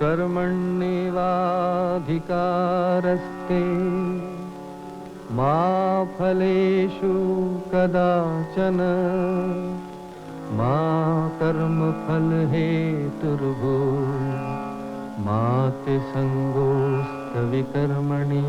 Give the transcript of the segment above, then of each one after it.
कर्मण्येवाधिकारस्ते मा फलेषु कदाचन मा कर्मफलहेतुर्भूः मा ते संगोऽस्त्विकर्मणि।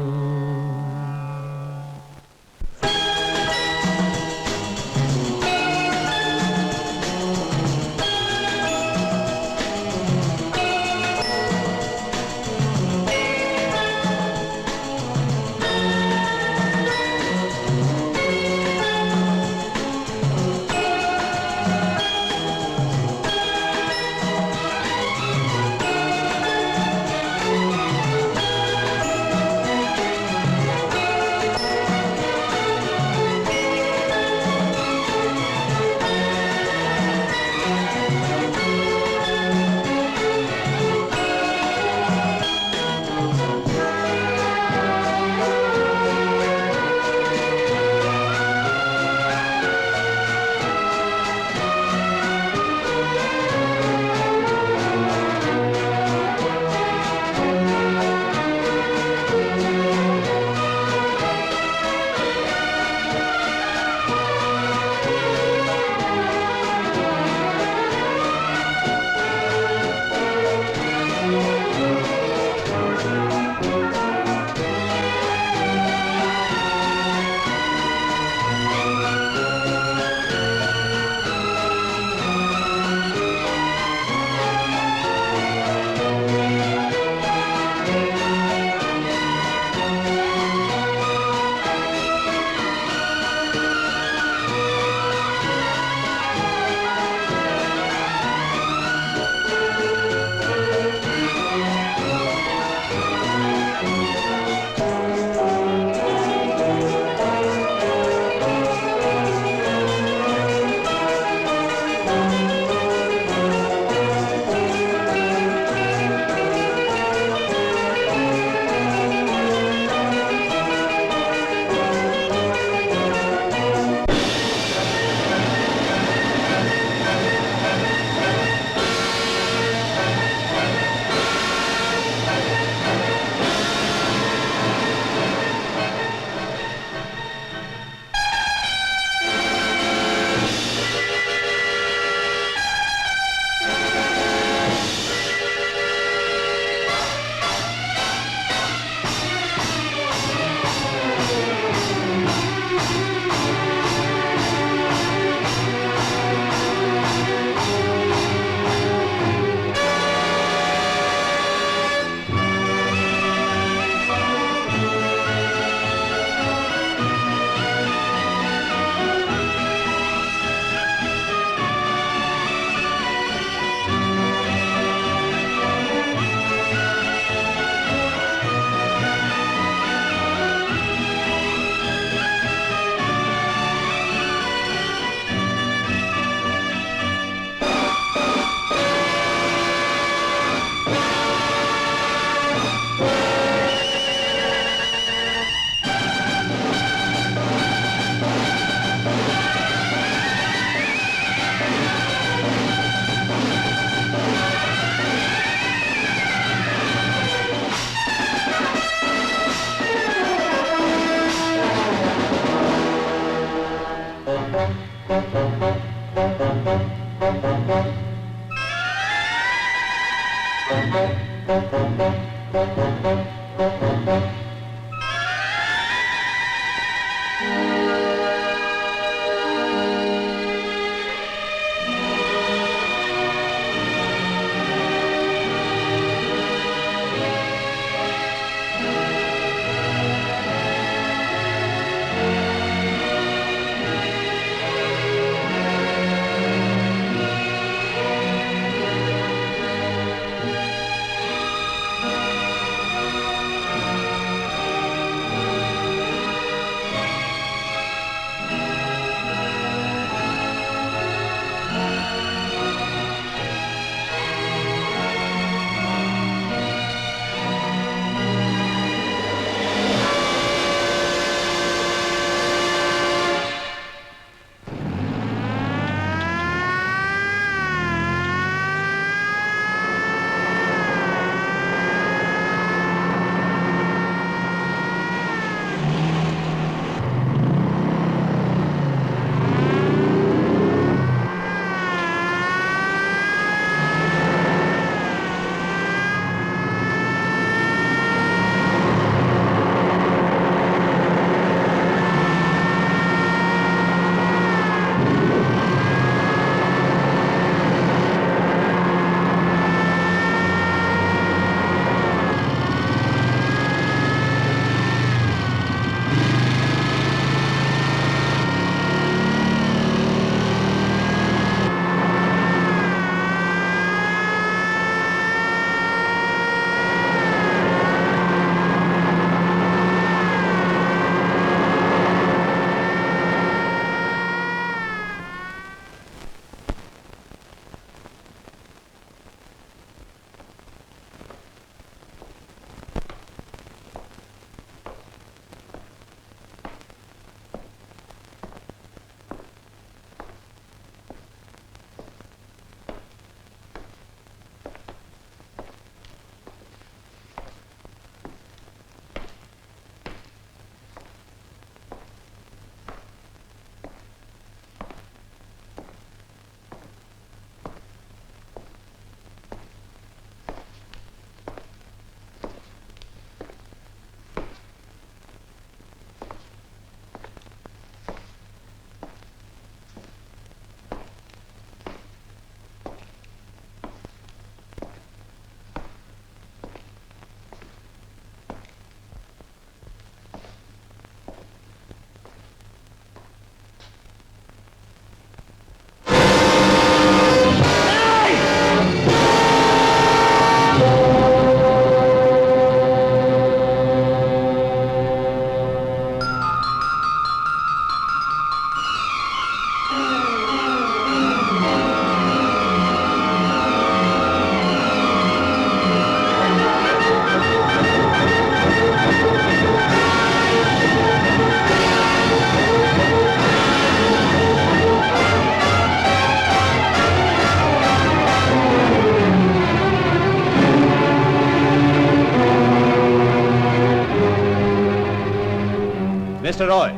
मिस्टर रॉय,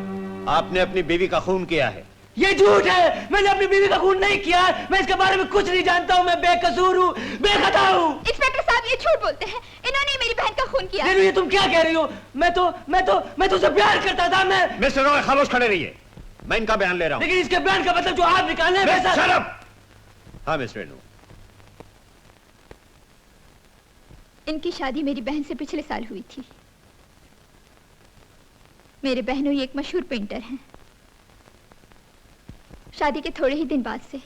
आपने अपनी बीवी का खून किया है। ये झूठ है, मैंने अपनी बीवी का खून नहीं किया है। मैं इसके बारे में कुछ नहीं जानता हूँ। मैं बेकसूर हूँ, बेखता हूँ। इंस्पेक्टर साहब, ये झूठ बोलते हैं। इन्होंने मेरी बहन का खून किया। ये तुम क्या कह रही हो? मैं तो उसे प्यार करता था। मैं मिस्टर रॉय, खामोश खड़े रहिए, मैं इनका बयान ले रहा हूँ। लेकिन इसके बयान का मतलब जो आप निकालने वैसा। Shut up. हाँ मिस रेनू, इनकी शादी मेरी बहन से पिछले साल हुई थी। मेरे बहनोई एक मशहूर पेंटर हैं। शादी के थोड़े ही दिन बाद से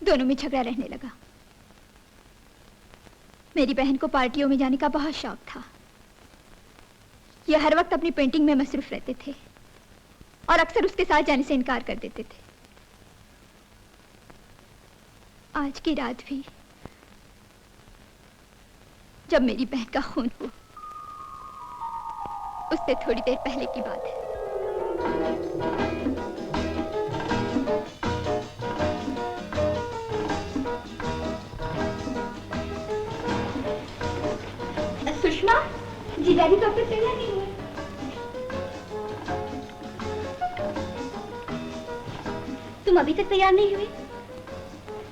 दोनों में झगड़ा रहने लगा। मेरी बहन को पार्टियों में जाने का बहुत शौक था। ये हर वक्त अपनी पेंटिंग में मसरूफ रहते थे और अक्सर उसके साथ जाने से इनकार कर देते थे। आज की रात भी जब मेरी बहन का खून हुआ, उससे थोड़ी देर पहले की बात है। सुषमा, जीजाजी तो अब तक तैयार नहीं हुए। तुम अभी तक तैयार नहीं हुए?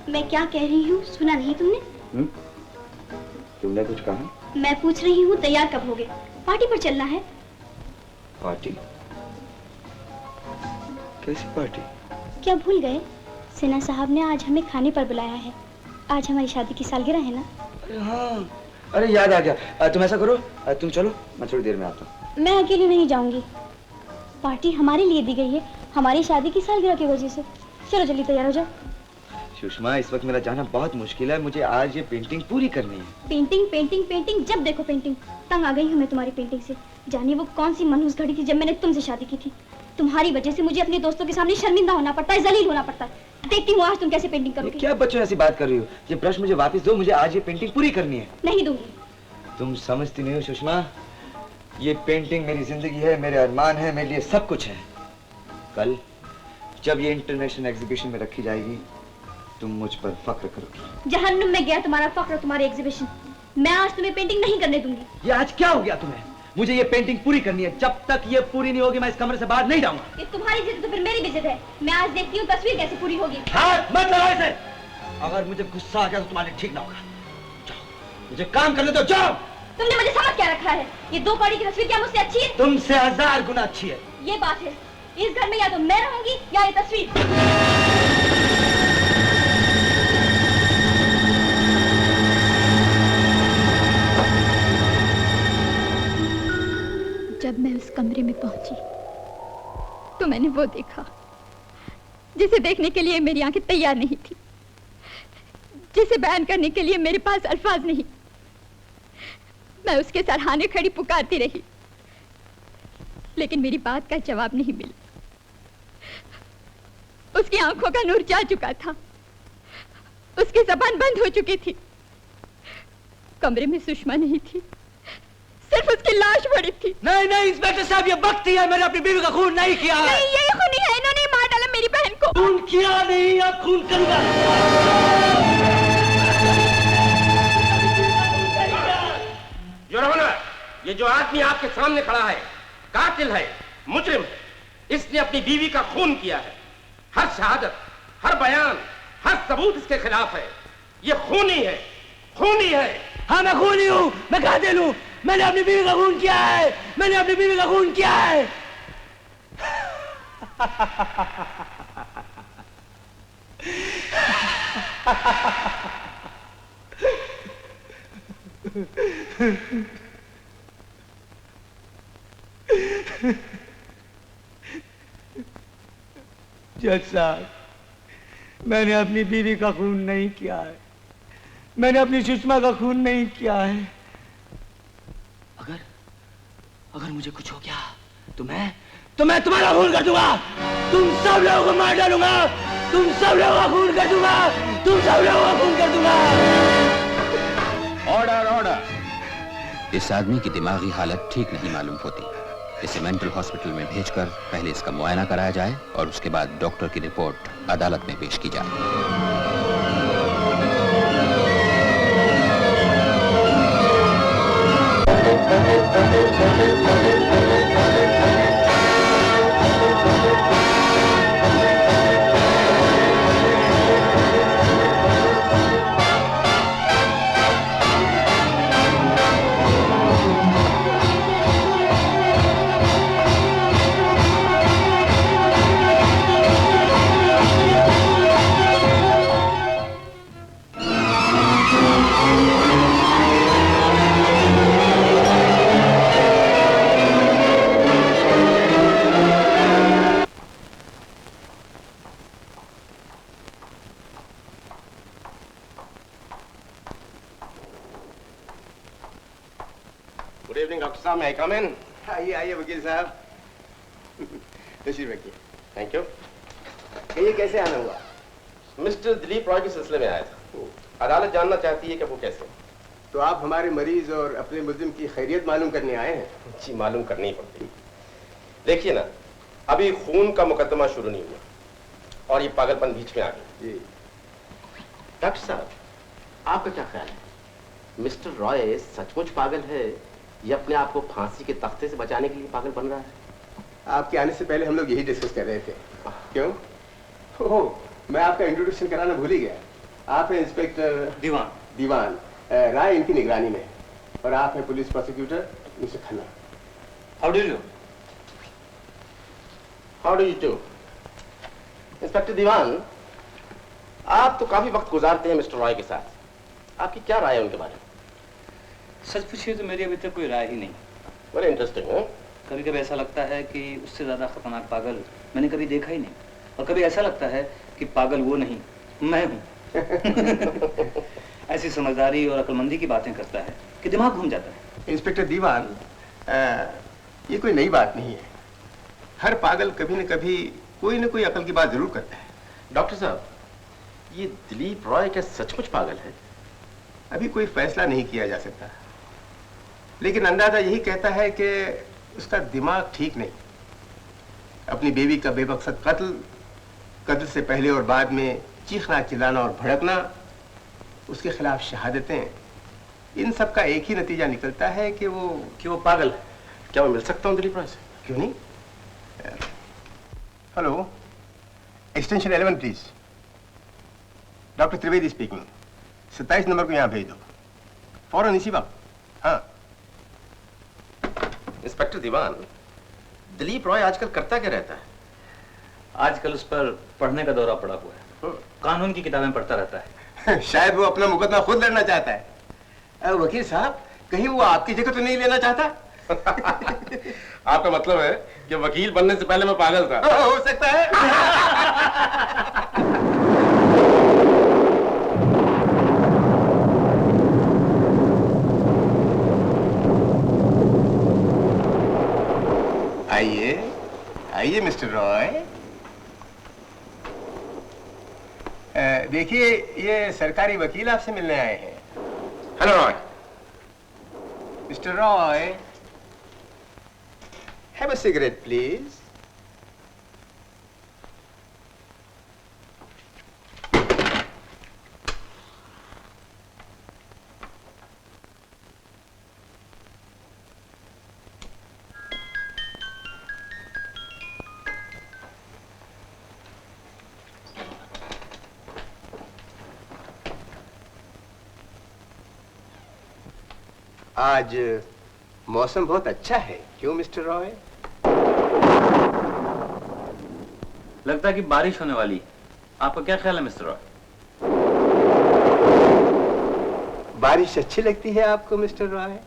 मैं क्या कह रही हूँ सुना नहीं तुमने? तुमने कुछ कहा? मैं पूछ रही हूँ तैयार कब होगे? पार्टी पर चलना है। पार्टी? कैसी पार्टी? क्या भूल गए? सिन्हा साहब ने आज हमें खाने पर बुलाया है। आज हमारी शादी की सालगिरह है ना। अरे हाँ, अरे याद आ गया। तुम ऐसा करो, तुम चलो, मैं थोड़ी देर में आता हूँ। मैं अकेली नहीं जाऊंगी। पार्टी हमारे लिए दी गई है, हमारी शादी की सालगिरह की वजह से। चलो जल्दी तैयार हो जाओ। सुषमा, इस वक्त मेरा जाना बहुत मुश्किल है। मुझे आज ये पेंटिंग पूरी करनी है। पेंटिंग पेंटिंग पेंटिंग, जब देखो पेंटिंग। तंग आ गई हूँ मैं तुम्हारी पेंटिंग से। जाने वो कौन सी मनहूस घड़ी थी जब मैंने तुमसे शादी की थी। तुम्हारी वजह से मुझे अपने दोस्तों के सामने शर्मिंदा होना पड़ता है, जलील होना पड़ता है। देखती हूँ आज तुम कैसे पेंटिंग करोगे। क्या बच्चों ऐसी बात कर रही हो? ये ब्रश मुझे वापस दो, मुझे आज ये पेंटिंग पूरी करनी है। नहीं दूंगी। तुम समझती नहीं हो सुषमा, ये पेंटिंग मेरी जिंदगी है, मेरे अरमान है, मेरे लिए सब कुछ है। कल जब ये इंटरनेशनल एग्जीबिशन में रखी जाएगी, तुम मुझ पर फख्र करोगी। जहन्नुम में गया तुम्हारा फख्र, तुम्हारे एग्जीबिशन। मैं आज तुम्हें पेंटिंग नहीं करने दूंगी। ये आज क्या हो गया तुम्हें? मुझे ये पेंटिंग पूरी करनी है। जब तक ये पूरी नहीं होगी मैं इस कमरे से बाहर नहीं जाऊंगा। ये तुम्हारी जिद तो फिर मेरी भी जिद है। मैं आज देखती हूँ तस्वीर कैसे पूरी होगी। हाथ मत लगाओ इसे। अगर मुझे गुस्सा आ गया तो तुम्हारे ठीक ना होगा। जाओ, मुझे काम करने दो, जाओ। तुमने मुझे समझ क्या रखा है? ये दो कौड़ी की तस्वीर क्या मुझसे अच्छी है? तुमसे 1000 गुना अच्छी है। ये बात है। इस घर में या तो मैं रहूंगी या ये तस्वीर। जब मैं उस कमरे में पहुंची तो मैंने वो देखा जिसे देखने के लिए मेरी आंखें तैयार नहीं थी, जिसे बयान करने के लिए मेरे पास अल्फाज नहीं। मैं उसके सराहने खड़ी पुकारती रही, लेकिन मेरी बात का जवाब नहीं मिला। उसकी आंखों का नूर जा चुका था, उसकी जबान बंद हो चुकी थी। कमरे में सुषमा नहीं थी, सिर्फ उसकी लाश पड़ी थी। नहीं नहीं इंस्पेक्टर साहब, ये बख्ती है। मैंने अपनी बीवी का खून नहीं किया है। नहीं, ये खूनी है। इन्होंने ही मार डाला मेरी बहन को। खून किया नहीं, अब खून करूंगा। योर ऑनर, ये जो आदमी आपके सामने खड़ा है कातिल है, मुजरिम है। इसने अपनी बीवी का खून किया है। हर शहादत, हर बयान, हर सबूत इसके खिलाफ है। ये खूनी है, खूनी है। हाँ मैं खूनी हूँ, मैं कातिल हूँ। मैंने अपनी बीवी का खून किया है। मैंने अपनी बीवी का खून किया है। जज साहब, मैंने अपनी बीवी का खून नहीं किया है। मैंने अपनी सुषमा का खून नहीं किया है। अगर मुझे कुछ हो गया तो मैं तुम्हारा खून कर दूंगा। तुम सब लोगों को मार डालूंगा। तुम सब लोगों का खून कर दूंगा। तुम सब लोगों का खून कर दूंगा। Order, order. इस आदमी की दिमागी हालत ठीक नहीं मालूम होती। इसे मेंटल हॉस्पिटल में भेजकर पहले इसका मुआयना कराया जाए और उसके बाद डॉक्टर की रिपोर्ट अदालत में पेश की जाए। गुड इवनिंग डॉक्टर साहब, मैं कम इन? आइए आइए वकील साहब। तशरीफ रखिए। Thank you. कहिए कैसे आना हुआ? मिस्टर दिलीप रॉय के सिलसिले में आया था। अदालत जानना चाहती है कि वो कैसे। तो आप हमारे मरीज और अपने मुल्जिम की खैरियत मालूम करने आए हैं? जी, मालूम करनी ही पड़ती। देखिए ना, अभी खून का मुकदमा शुरू नहीं हुआ और ये पागलपन बीच में आ गया। जी डॉक्टर साहब, आपका क्या ख्याल है? मिस्टर रॉय सचमुच पागल है या अपने आप को फांसी के तख्ते से बचाने के लिए पागल बन रहा है? आपके आने से पहले हम लोग यही डिस्कस कर रहे थे। क्यों? ओह, मैं आपका इंट्रोडक्शन कराना भूल ही गया। आप हैं इंस्पेक्टर दीवान राय, इनकी निगरानी में, और आप हैं police prosecutor mister Khanna. How do you? How do you do? Inspector Diwan, आप तो काफी वक्त गुजारते हैं मिस्टर रॉय के साथ। आपकी क्या राय है उनके बारे में? सच पूछिए तो मेरी अभी तक कोई राय ही नहीं। बड़े इंटरेस्टिंग है। कभी कभी ऐसा लगता है कि उससे ज्यादा खतरनाक पागल मैंने कभी देखा ही नहीं, और कभी ऐसा लगता है कि पागल वो नहीं, मैं हूं। ऐसी समझदारी और अक्लमंदी की बातें करता है कि दिमाग घूम जाता है। इंस्पेक्टर दीवान, ये कोई नई बात नहीं है। हर पागल कभी न कभी कोई न कोई अकल की बात जरूर करता है। डॉक्टर साहब, ये दिलीप रॉय क्या सचमुच पागल है? अभी कोई फैसला नहीं किया जा सकता, लेकिन अंदाजा यही कहता है कि उसका दिमाग ठीक नहीं। अपनी बीवी का बेमकसद कत्ल से पहले और बाद में चीखना चिल्लाना और भड़कना, उसके खिलाफ शहादतें, इन सब का एक ही नतीजा निकलता है कि वो पागल है। क्या मैं मिल सकता हूँ दिलीप रॉय से? क्यों नहीं? Hello, extension 11 please. Doctor Trivedi speaking. 27 number को यहाँ भेज दो फौरन, इसी वक्त। हाँ। इंस्पेक्टर दीवान, दिलीप रॉय आजकल करता क्या रहता है? आजकल उस पर पढ़ने का दौरा पड़ा हुआ है, कानून की किताबें पढ़ता रहता है। शायद वो अपना मुकदमा खुद लड़ना चाहता है। वकील साहब, कहीं वो आपकी जगह तो नहीं लेना चाहता? आपका मतलब है कि वकील बनने से पहले मैं पागल था? हो सकता है। आइए आइए मिस्टर रॉय। देखिए, ये सरकारी वकील आपसे मिलने आए हैं। Hello Roy. Mister Roy, have a cigarette please. आज मौसम बहुत अच्छा है, क्यों मिस्टर रॉय? लगता है कि बारिश होने वाली। आपका क्या ख्याल है मिस्टर रॉय? बारिश अच्छी लगती है आपको मिस्टर रॉय?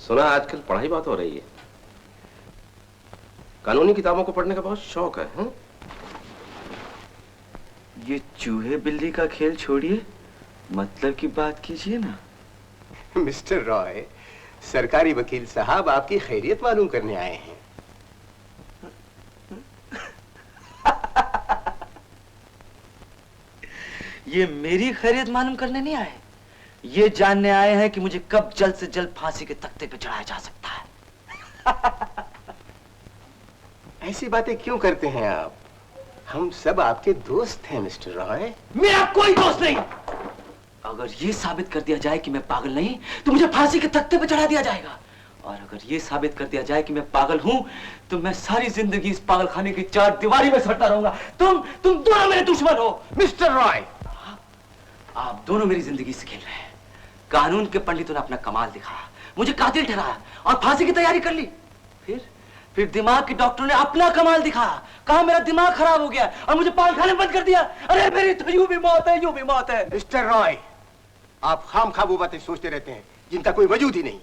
सुना आजकल पढ़ाई बहुत हो रही है। कानूनी किताबों को पढ़ने का बहुत शौक है, हैं? ये चूहे बिल्ली का खेल छोड़िए, मतलब की बात कीजिए ना। मिस्टर रॉय, सरकारी वकील साहब आपकी खैरियत मालूम करने आए हैं। ये मेरी खैरियत मालूम करने नहीं आए, ये जानने आए हैं कि मुझे कब जल्द से जल्द फांसी के तख्ते पे चढ़ाया जा सकता है। ऐसी बातें क्यों करते हैं आप? हम सब आपके दोस्त हैं मिस्टर रॉय। मेरा कोई दोस्त नहीं। अगर ये साबित कर दिया जाए कि मैं पागल नहीं, तो मुझे फांसी के तख्ते पे चढ़ा दिया जाएगा। और अगर ये साबित कर दिया जाए कि मैं पागल हूं, तो मैं सारी जिंदगी इस पागलखाने की चार दीवारी में सड़ता रहूंगा। तुम दोनों मेरे दुश्मन हो। मिस्टर रॉय, आप दोनों मेरी जिंदगी से खेल रहे हैं। कानून के पंडितों ने अपना कमाल दिखाया, मुझे कातिल ठहराया और फांसी की तैयारी कर ली। फिर दिमाग के डॉक्टर ने अपना कमाल दिखाया, कहा मेरा दिमाग खराब हो गया और मुझे पागलखाने बंद कर दिया। अरे मेरी तो यूं भी मौत है, यूं भी मौत है। मिस्टर रॉय, आप खामखा वो बातें सोचते रहते हैं जिनका कोई वजूद ही नहीं।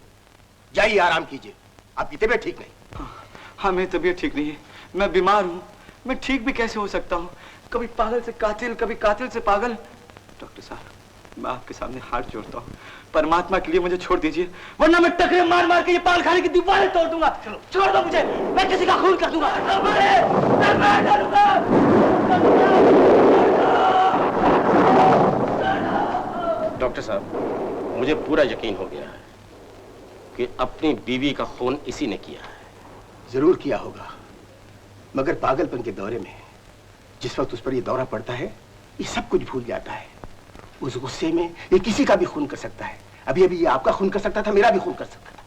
जाइए आराम कीजिए, आपकी तबीयत ठीक नहीं। हाँ मेरी तबीयत ठीक नहीं है, मैं बीमार हूँ। मैं ठीक भी कैसे हो सकता हूँ? कभी पागल से कातिल, कभी कातिल से पागल। डॉक्टर साहब, मैं आपके सामने हाथ जोड़ता हूँ, परमात्मा के लिए मुझे छोड़ दीजिए, वरना मैं टकरे मार मार के ये पागलखाने की दीवारें तोड़ दूंगा। चलो छोड़ दो मुझे, मैं किसी का खून कर दूंगा। डॉक्टर साहब, मुझे पूरा यकीन हो गया है कि अपनी बीवी का खून इसी ने किया है। जरूर किया होगा, मगर पागलपन के दौरे में जिस वक्त उस पर ये दौरा पड़ता है, ये सब कुछ भूल जाता है। उस गुस्से में ये किसी का भी खून कर सकता है। अभी अभी ये आपका खून कर सकता था, मेरा भी खून कर सकता था।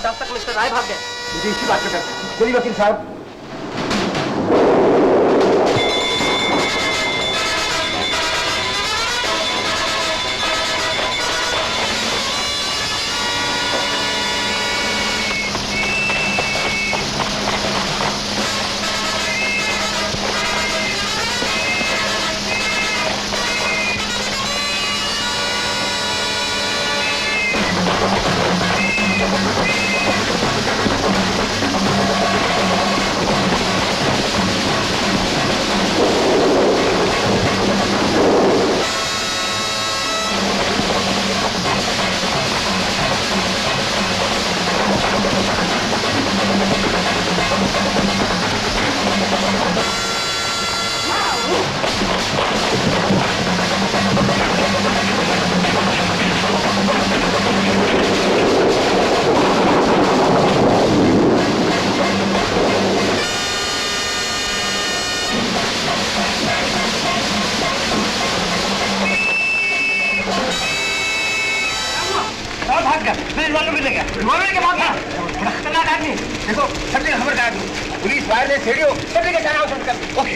डॉक्टर मिस्टर राय भाग गए। मुझे इसी बात का डर था। चलिए वकील साहब। देखो, सब जगह खबर करा दूं। पुलिस, वायरलेस, रेडियो, सब जगह जाना हो कर। ओके,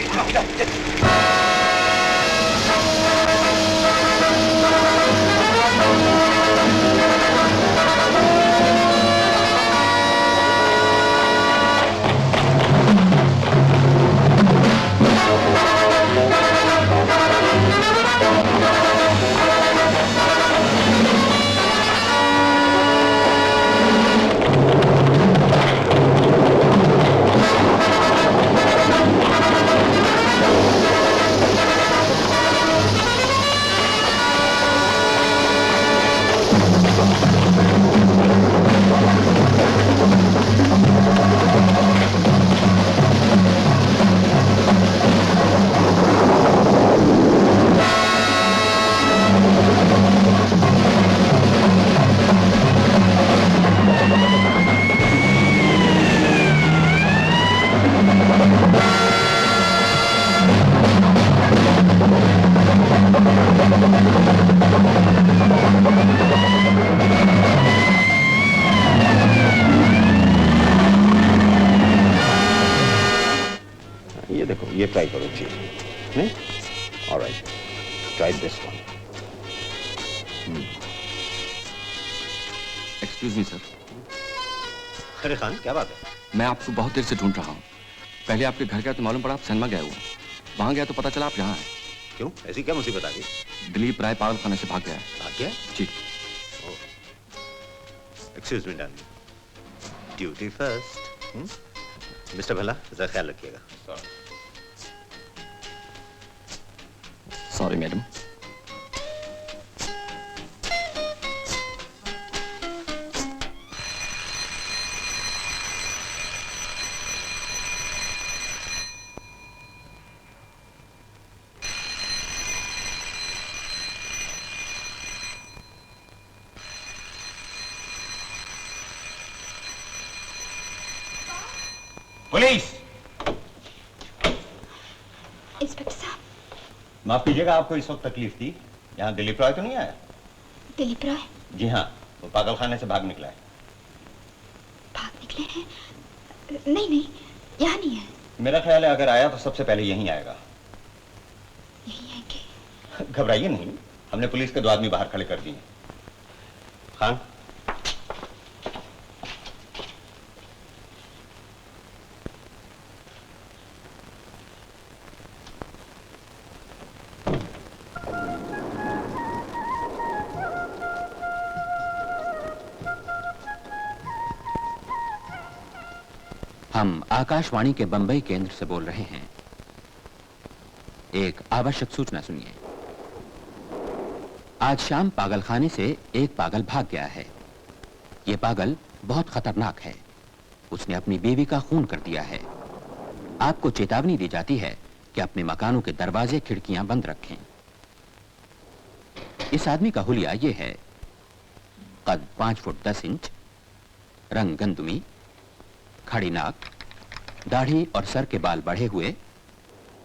ये ट्राई करो जी। नहीं? All right. Try this one. Excuse me sir. अरे खान, क्या बात है? मैं आपको बहुत देर से ढूंढ रहा हूँ। पहले आपके घर गया तो मालूम पड़ा आप सिनेमा गए हुए। वहाँ गया तो पता चला आप यहाँ हैं। क्यों? ऐसी क्या मुसीबत आ गई? दिलीप राय पागलखाने से भाग गया है। भाग गया? जी। Excuse me darling. Duty first. Mister Bhala, जरा ख्याल रखिएगा। Sorry madam. पुलिस! इंस्पेक्टर साहब। माफ कीजिएगा, आपको इस वक्त तकलीफ थी। यहाँ दिलीप रॉय तो नहीं आया? दिलीप रॉय? जी हाँ, वो पागलखाने से भाग निकला है। भाग निकले हैं? नहीं नहीं, यहाँ नहीं है। मेरा ख्याल है अगर आया तो सबसे पहले यहीं आएगा। यही है कि घबराइए नहीं, हमने पुलिस के 2 आदमी बाहर खड़े कर दिए। खान, हम आकाशवाणी के बंबई केंद्र से बोल रहे हैं। एक आवश्यक सूचना सुनिए। आज शाम पागलखाने से एक पागल भाग गया है। यह पागल बहुत खतरनाक है। उसने अपनी बीवी का खून कर दिया है। आपको चेतावनी दी जाती है कि अपने मकानों के दरवाजे खिड़कियां बंद रखें। इस आदमी का हुलिया यह है, कद 5 फुट 10 इंच, रंग गंदुमी, खड़ी नाक, दाढ़ी और सर के बाल बढ़े हुए,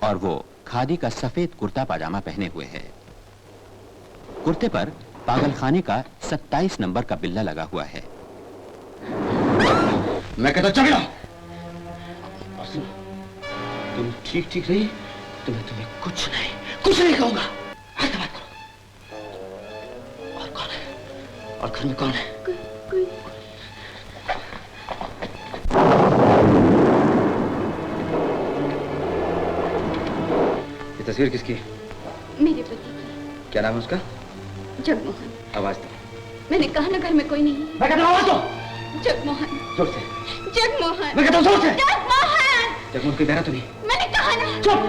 और वो खादी का सफेद कुर्ता पाजामा पहने हुए है। कुर्ते पर पागलखाने का 27 नंबर का बिल्ला लगा हुआ है। मैं कहता चल जाओ। तुम ठीक रही तो मैं तुम्हें कुछ नहीं कहूंगा। हट बात करो। और कौन है? और घर में कौन है? कोई ये तस्वीर किसकी? मेरे पति की। क्या नाम है उसका? जगमोहन। आवाज दो। मैंने कहा ना घर में कोई नहीं। मैं कहता हूं आवाज दो। जगमोहन। जोर से। जगमोहन। मैं कहता हूं जोर से। जगमोहन। जगमोहन कोई बहरा तो नहीं? मैंने कहा ना। चुप।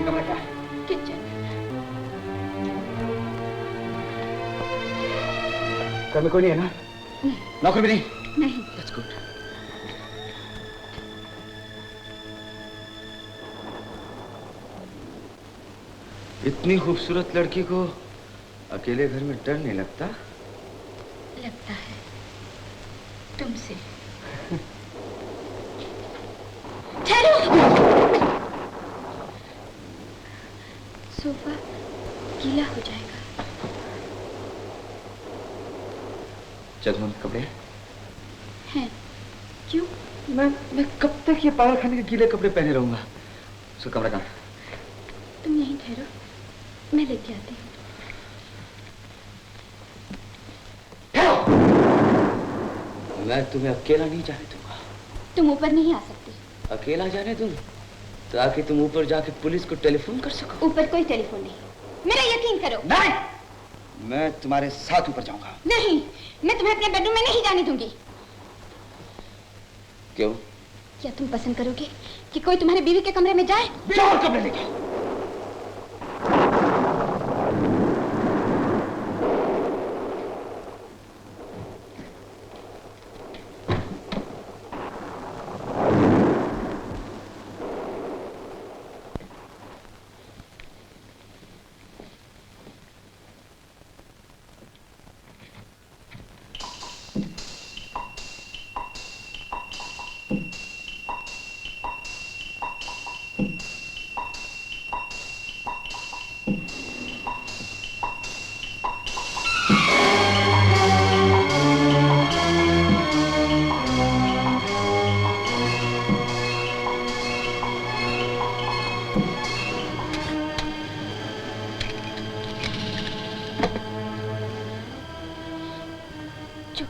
कमरा क्या है? किचन। घर में कोई नहीं है ना? नहीं। नौकर भी नहीं? नहीं। That's good. इतनी खूबसूरत लड़की को अकेले घर में डर नहीं लगता? लगता है तुमसे। ठहरो। सोफा गीला हो जाएगा। जगमोहन के कपड़े हैं? क्यों? मैं कब तक ये पागलखाने के गीले कपड़े पहने रहूंगा? उसका कमरा कहाँ? तुम यहीं ठहरो, मैं लेके आती हूँ। मैं तुम्हें अकेला नहीं जाने दूंगा। तुम ऊपर नहीं आ सकती। अकेला जाने दूं ताकि तुम ऊपर जाके पुलिस को टेलीफोन कर सको। ऊपर कोई टेलीफोन नहीं, मेरा यकीन करो। नहीं, मैं तुम्हारे साथ ऊपर जाऊंगा। नहीं, मैं तुम्हें अपने बेडरूम में नहीं जाने दूंगी। क्यों? क्या तुम पसंद करोगे कि कोई तुम्हारे बीवी के कमरे में जाए? जाओ कमरे लेके।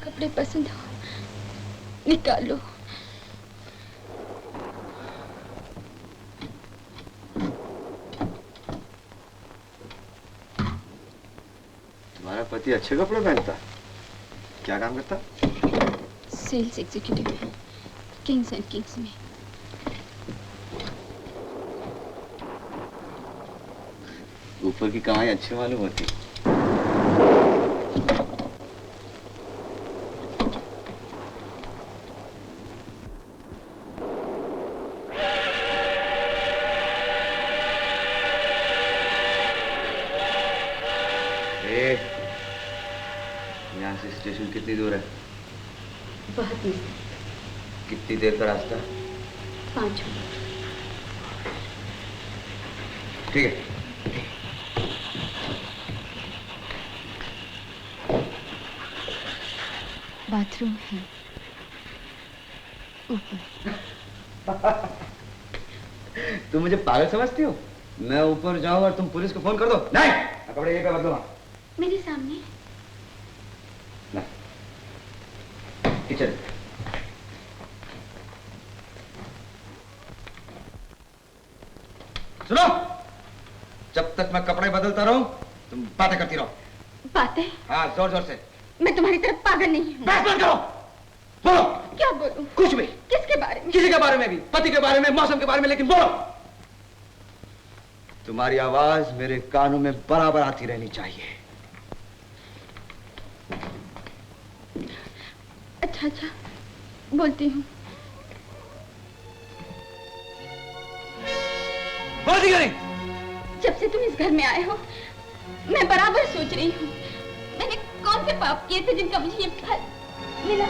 कपड़े पसंद हो निकालो। तुम्हारा पति अच्छे कपड़े पहनता? क्या काम करता? सेल्स एग्जीक्यूटिव है किंग्स एंड किंग्स में। ऊपर की कमाई अच्छी मालूम होती। यहाँ से स्टेशन कितनी दूर है? बहुत दूर। कितनी देर का रास्ता? 5 मिनट। ठीक है। बाथरूम है। तुम मुझे पागल समझती हो? मैं ऊपर जाऊं और तुम पुलिस को फोन कर दो? नहीं, मैं कपड़े यहीं पे बदलूंगा। मेरे सामने? किचन। सुनो, जब तक मैं कपड़े बदलता रहूं तुम बातें करती रहो। बातें? हाँ, जोर जोर से। मैं तुम्हारी तरफ पागल नहीं हूँ। बहस मत करो, बोलो। क्या बोलूं? कुछ भी। किसके बारे में? किसी के बारे में भी, पति के बारे में, मौसम के बारे में, लेकिन बोलो। तुम्हारी आवाज मेरे कानों में बराबर आती रहनी चाहिए। अच्छा अच्छा, बोलती हूँ। बोलती क्यों नहीं? जब से तुम इस घर में आए हो, मैं बराबर सोच रही हूँ, मैंने कौन से पाप किए थे जिनका मुझे ये फल मिला।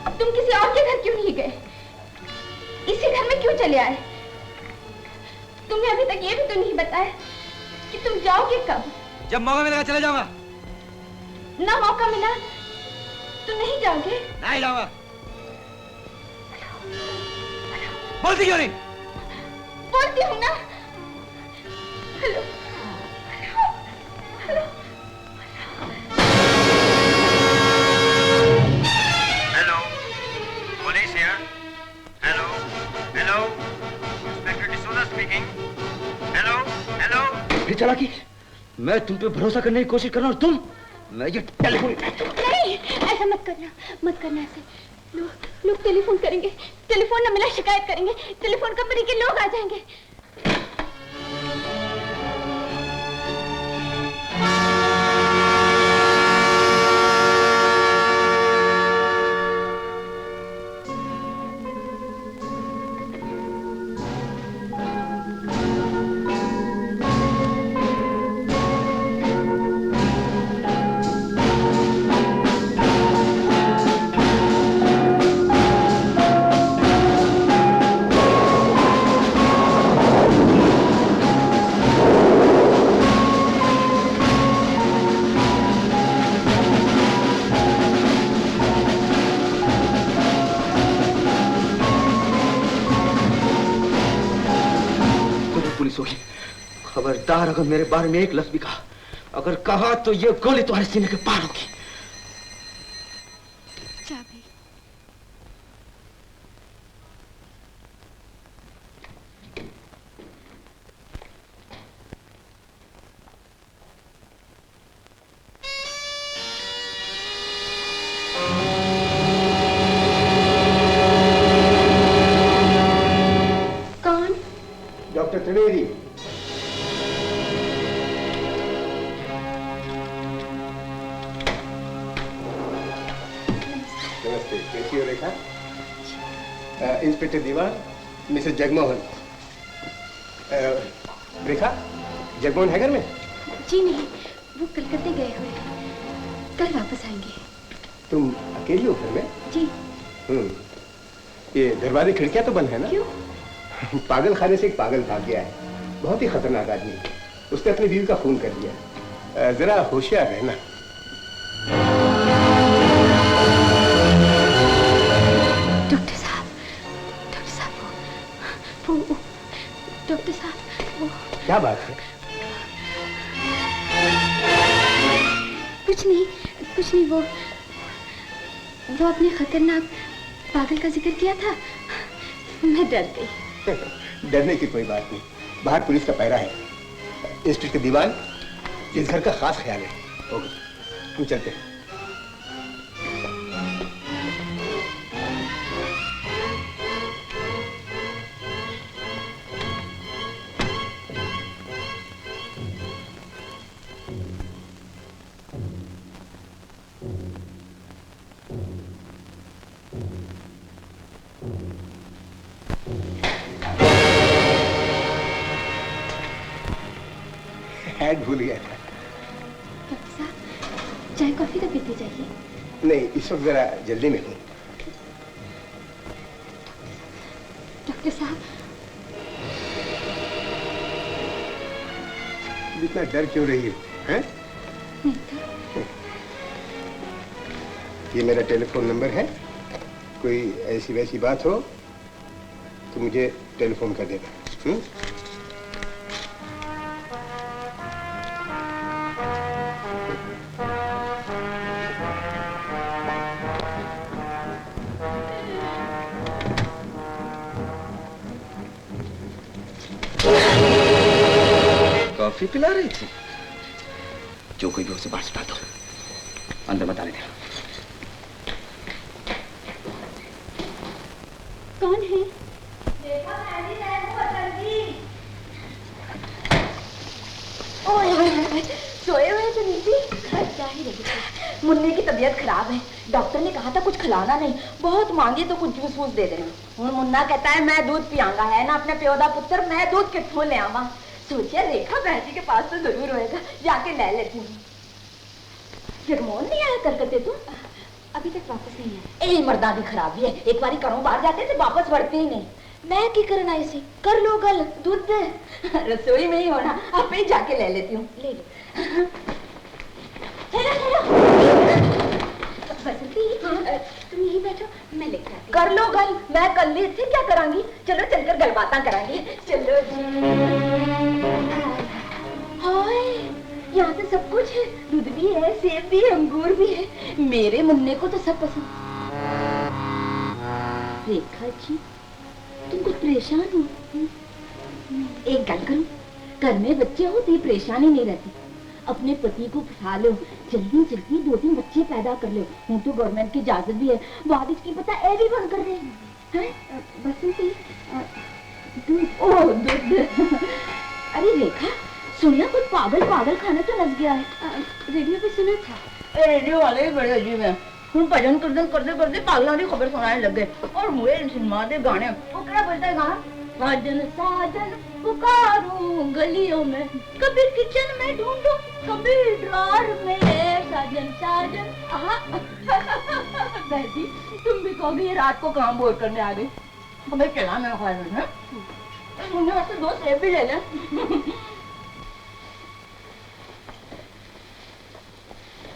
अब तुम किसी और के घर क्यों नहीं गए? इसी घर में क्यों चले आए? तुमने अभी तक ये भी तो नहीं बताया कि तुम जाओगे कब? जब मौका मिलेगा चले जाऊंगा। ना मौका मिला तो नहीं जाओगे? नहीं जाऊंगा। बोलती क्यों नहीं? बोलती हूँ ना। Hello hello hello, police here. Hello hello, inspector D'Souza speaking. Hello hello. फिर चालाकी? मैं तुम पे भरोसा करने की कोशिश कर रहा हूँ और तुम? मैं ये टेलीफोन। नहीं, ऐसा मत करना ऐसे। लोग टेलीफोन करेंगे, टेलीफोन न मिला शिकायत करेंगे, टेलीफोन कंपनी के लोग आ जाएंगे। खबरदार, अगर मेरे बारे में एक लफ्ज भी कहा, अगर कहा तो ये गोली तुम्हारे सीने के पार होगी। चाबी। कौन? डॉक्टर त्रिवेदी। नमस्ते, कैसी हो रेखा? इंस्पेक्टर दीवान, मिसेस जगमोहन। रेखा, जगमोहन है घर में? जी नहीं, वो कलकत्ते गए हुए हैं, कल वापस आएंगे। तुम अकेली हो घर में? जी। ये दरवाजे खिड़कियां तो बंद है ना? क्यों? पागल खाने से एक पागल भाग गया है, बहुत ही खतरनाक आदमी। उसने अपनी बीवी का खून कर दिया। जरा होशियार रहना। डॉक्टर साहब, डॉक्टर साहब, वो क्या बात है? कुछ नहीं, वो अपने खतरनाक पागल का जिक्र किया था, मैं डर गई। डरने की कोई बात नहीं, बाहर पुलिस का पहरा है। इंस्पेक्टर दीवान, इस घर का खास ख्याल है। ओके, हम चलते हैं। हैड भूल गया था। डॉक्टर साहब, चाय कॉफी तो पीते जाइए। नहीं, इस वक्त जरा जल्दी में हूँ। डॉक्टर साहब, इतना डर क्यों रही हो? हैं? नहीं तो ये मेरा टेलीफोन नंबर है, कोई ऐसी वैसी बात हो तो मुझे टेलीफोन कर देना। कॉफी पिला रही थी? जो कोई भी उसे बाहर सुटा दो, अंदर मत आने देना। कौन है? सोए हुए थे नीति? क्या ही रही, मुन्ने की तबीयत खराब है, डॉक्टर ने कहा था कुछ खिलाना नहीं, बहुत मांगे तो कुछ जूस वूस दे देना। और मुन्ना कहता है मैं दूध पियांगा, है ना अपने प्योदा पुत्र, मैं दूध कितों ले आवा। सोचिए रेखा बहन जी के पास तो जरूर होएगा, जाके ले लेती हूँ। जगमोहन नहीं आया कलकत्ते तो? अभी तक वापस नहीं आया। ए मर्दा की खराबी है, एक बारी घरों बाहर जाते थे वापस बढ़ते ही नहीं। मैं की करना इसे, कर लो गल, दूध रसोई में ही होना, आप ही जाके ले लेती हूँ। ले लो। बसंती, तुम यहीं बैठो, मैं लेकर आती हूँ। कर लो गल, मैं कल ली थी क्या करांगी, चलो चलकर गलबाता करांगी। चलो। हाय, यहाँ तो सब कुछ है, दूध भी है, सेब भी है, अंगूर भी है, मेरे मुन्ने को तो सब पसंद। रेखा जी, तुम कुछ परेशान हो? एक गल करूं, घर में बच्चे हो तो परेशानी नहीं रहती, अपने पति को फंसा लो, जल्दी जल्दी 2-3 बच्चे पैदा कर लो। हूँ तो गवर्नमेंट की इजाजत भी है, बाद इसकी पता ए भी बंद कर रहे हैं। बसंती, दूध। अरे रेखा, सुनिया कुछ पागल खाने तो नस गया है। रेडियो पे सुना था। रेडियो वाले ही बड़े अजीब हैं, हम भजन कीर्तन करते पागलों की खबर सुनाने लग गए। और हुए सिनेमा के गाने, वो क्या बोलता है गाना, साजन साजन पुकारूं गलियों में, कभी किचन में ढूंढूं, कभी ड्रॉर में, साजन साजन। बेटी, तुम भी कहोगे ये रात को काम बोर करने आ गई। हमें चला मेरा ख्याल है, मुझे वैसे 2 सेब भी ले लें।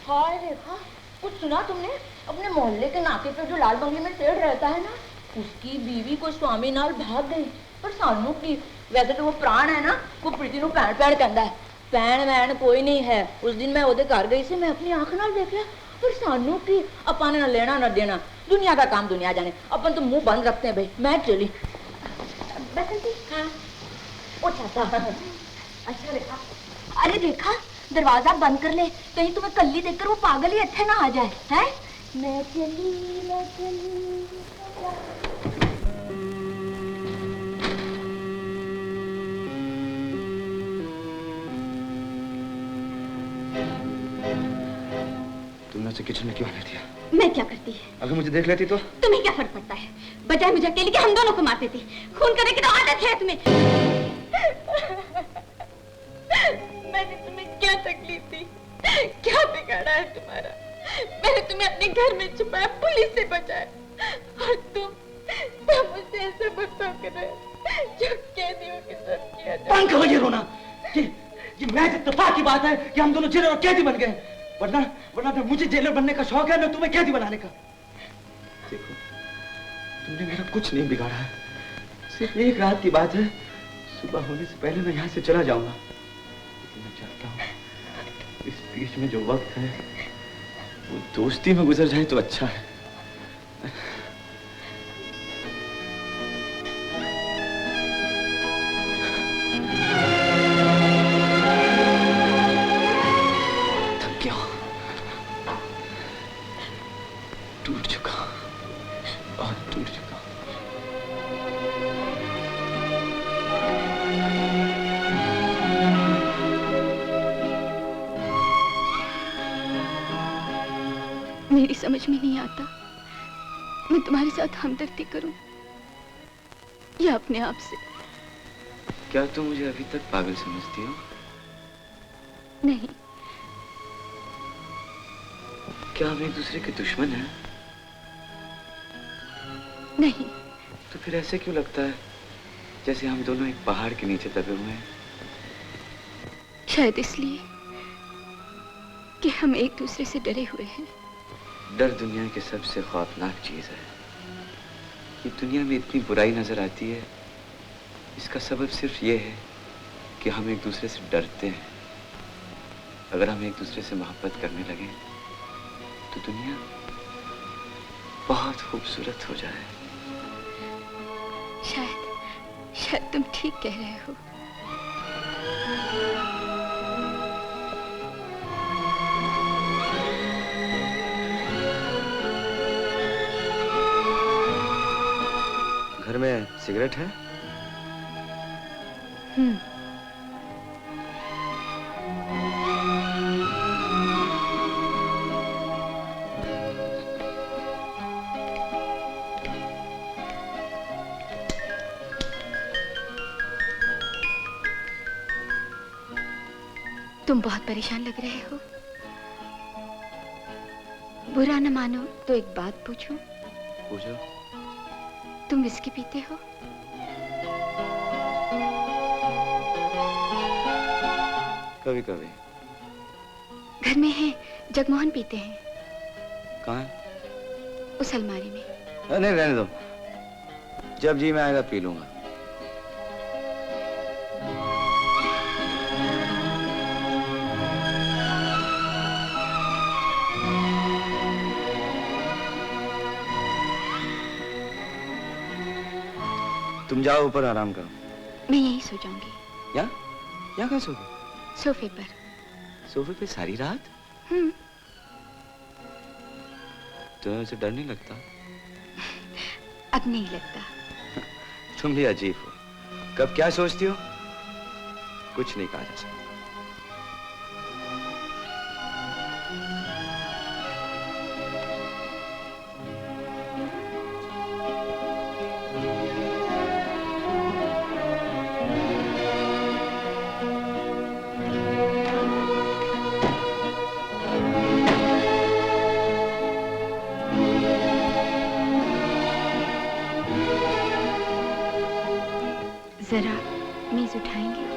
हाय रेखा, कुछ सुना तुमने? अपने मोहल्ले के नाके पे जो लाल बंगले में सेठ रहता है ना, उसकी बीवी को स्वामी नाल भाग गई। पर सानू की, वैसे तो वो प्राण है ना, वो प्रीति नू भैन भैन कहता है, भैन वैन कोई नहीं है। उस दिन मैं ओदे घर गई सी, मैं अपनी आंख नाल देख लिया। पर सानू की, अपन ने ना लेना ना देना, दुनिया का काम दुनिया जाने, अपन तो मुंह बंद रखते हैं भाई। मैं चली। बसंती, हाँ वो चाहता। अच्छा रेखा, अरे रेखा दरवाजा बंद कर ले, कहीं तुम्हें कल्ली देखकर वो पागल ही अच्छे ना आ जाए। है मैं चली। तुमने उसे किचन में क्यों आने दिया? मैं क्या करती है? अगर मुझे देख लेती तो? तुम्हें क्या फर्क पड़ता है? बजाय मुझे अकेले के हम दोनों को मारते थे। खून करने की तो आदत है तुम्हें। मैंने तुम्हें क्या तकलीफ दी, क्या बिगाड़ा है तुम्हारा? मैंने तुम्हें अपने घर में छुपाया, पुलिस से बचाया, और तुम मुझसे ऐसा बर्ताव कर रहे हो जो कैदियों के साथ किया जाता है। बंद करो ये रोना। ये महज इत्तेफाक की बात है कि हम दोनों जेलर और कैदी बन गए, वरना तो मुझे जेलर बनने का शौक है, न तुम्हें कैदी बनाने का। देखो, तुमने मेरा कुछ नहीं बिगाड़ा है, सिर्फ एक रात की बात है। सुबह होने से पहले मैं यहाँ से चला जाऊंगा, लेकिन मैं चाहता हूँ इस बीच में जो वक्त है वो दोस्ती में गुजर जाए तो अच्छा है। टूट चुका, बहुत टूट चुका। मेरी समझ में नहीं आता, मैं तुम्हारे साथ हमदर्दी करूं या अपने आप से। क्या तुम मुझे अभी तक पागल समझती हो? नहीं। क्या हम एक दूसरे के दुश्मन हैं? नहीं। तो फिर ऐसे क्यों लगता है जैसे हम दोनों एक पहाड़ के नीचे दबे हुए हैं? शायद इसलिए कि हम एक दूसरे से डरे हुए हैं। डर दुनिया की सबसे खौफनाक चीज है। ये दुनिया में इतनी बुराई नजर आती है, इसका सबब सिर्फ ये है कि हम एक दूसरे से डरते हैं। अगर हम एक दूसरे से मोहब्बत करने लगे तो दुनिया बहुत खूबसूरत हो जाए। शायद तुम ठीक कह रहे हो। घर में सिगरेट है? तुम बहुत परेशान लग रहे हो। बुरा न मानो तो एक बात पूछूं? पूछो। तुम विस्की पीते हो? कभी कभी। घर में है, जगमोहन पीते हैं। कहाँ? उस अलमारी में। नहीं, रहने दो। जब जी में आएगा पी लूंगा। तुम जाओ ऊपर आराम करो। मैं यहीं सो जाऊंगी। यहाँ कहाँ सोगे? सोफे पर। सोफे पे सारी रात? तुम्हें मुझसे डर नहीं लगता? अब नहीं लगता। तुम भी अजीब हो। कब क्या सोचती हो? कुछ नहीं कहा जा सकता। जरा मेज उठाएंगे?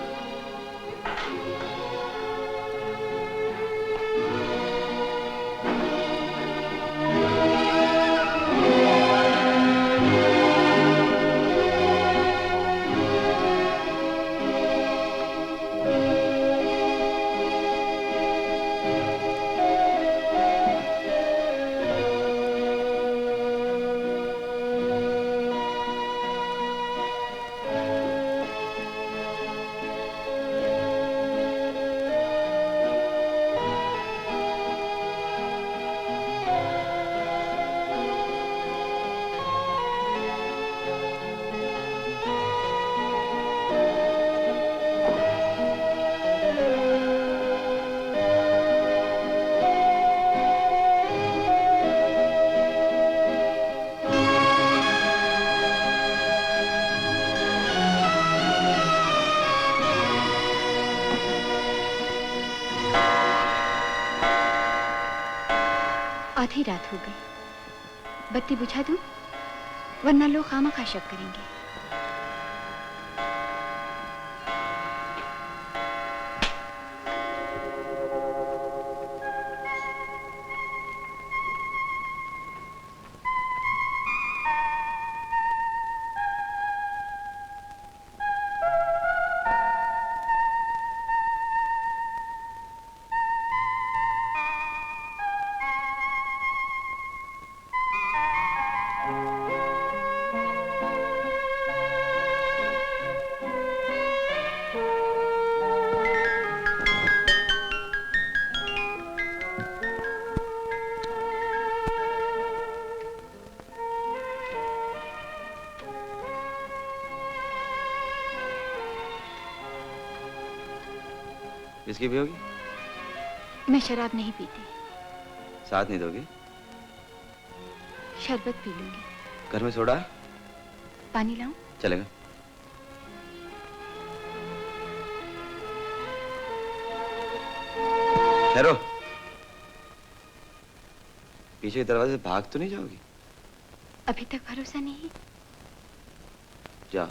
आधी रात हो गई। बत्ती बुझा दूं? वरना लोग खामखा शक करेंगे। इसकी भी होगी? मैं शराब नहीं पीती। साथ नहीं दोगी? शरबत पी लूंगी। घर में सोडा? पानी लाऊं? चलेगा। ठहरो। पीछे के दरवाजे से भाग तो नहीं जाओगी? अभी तक भरोसा नहीं। जाओ।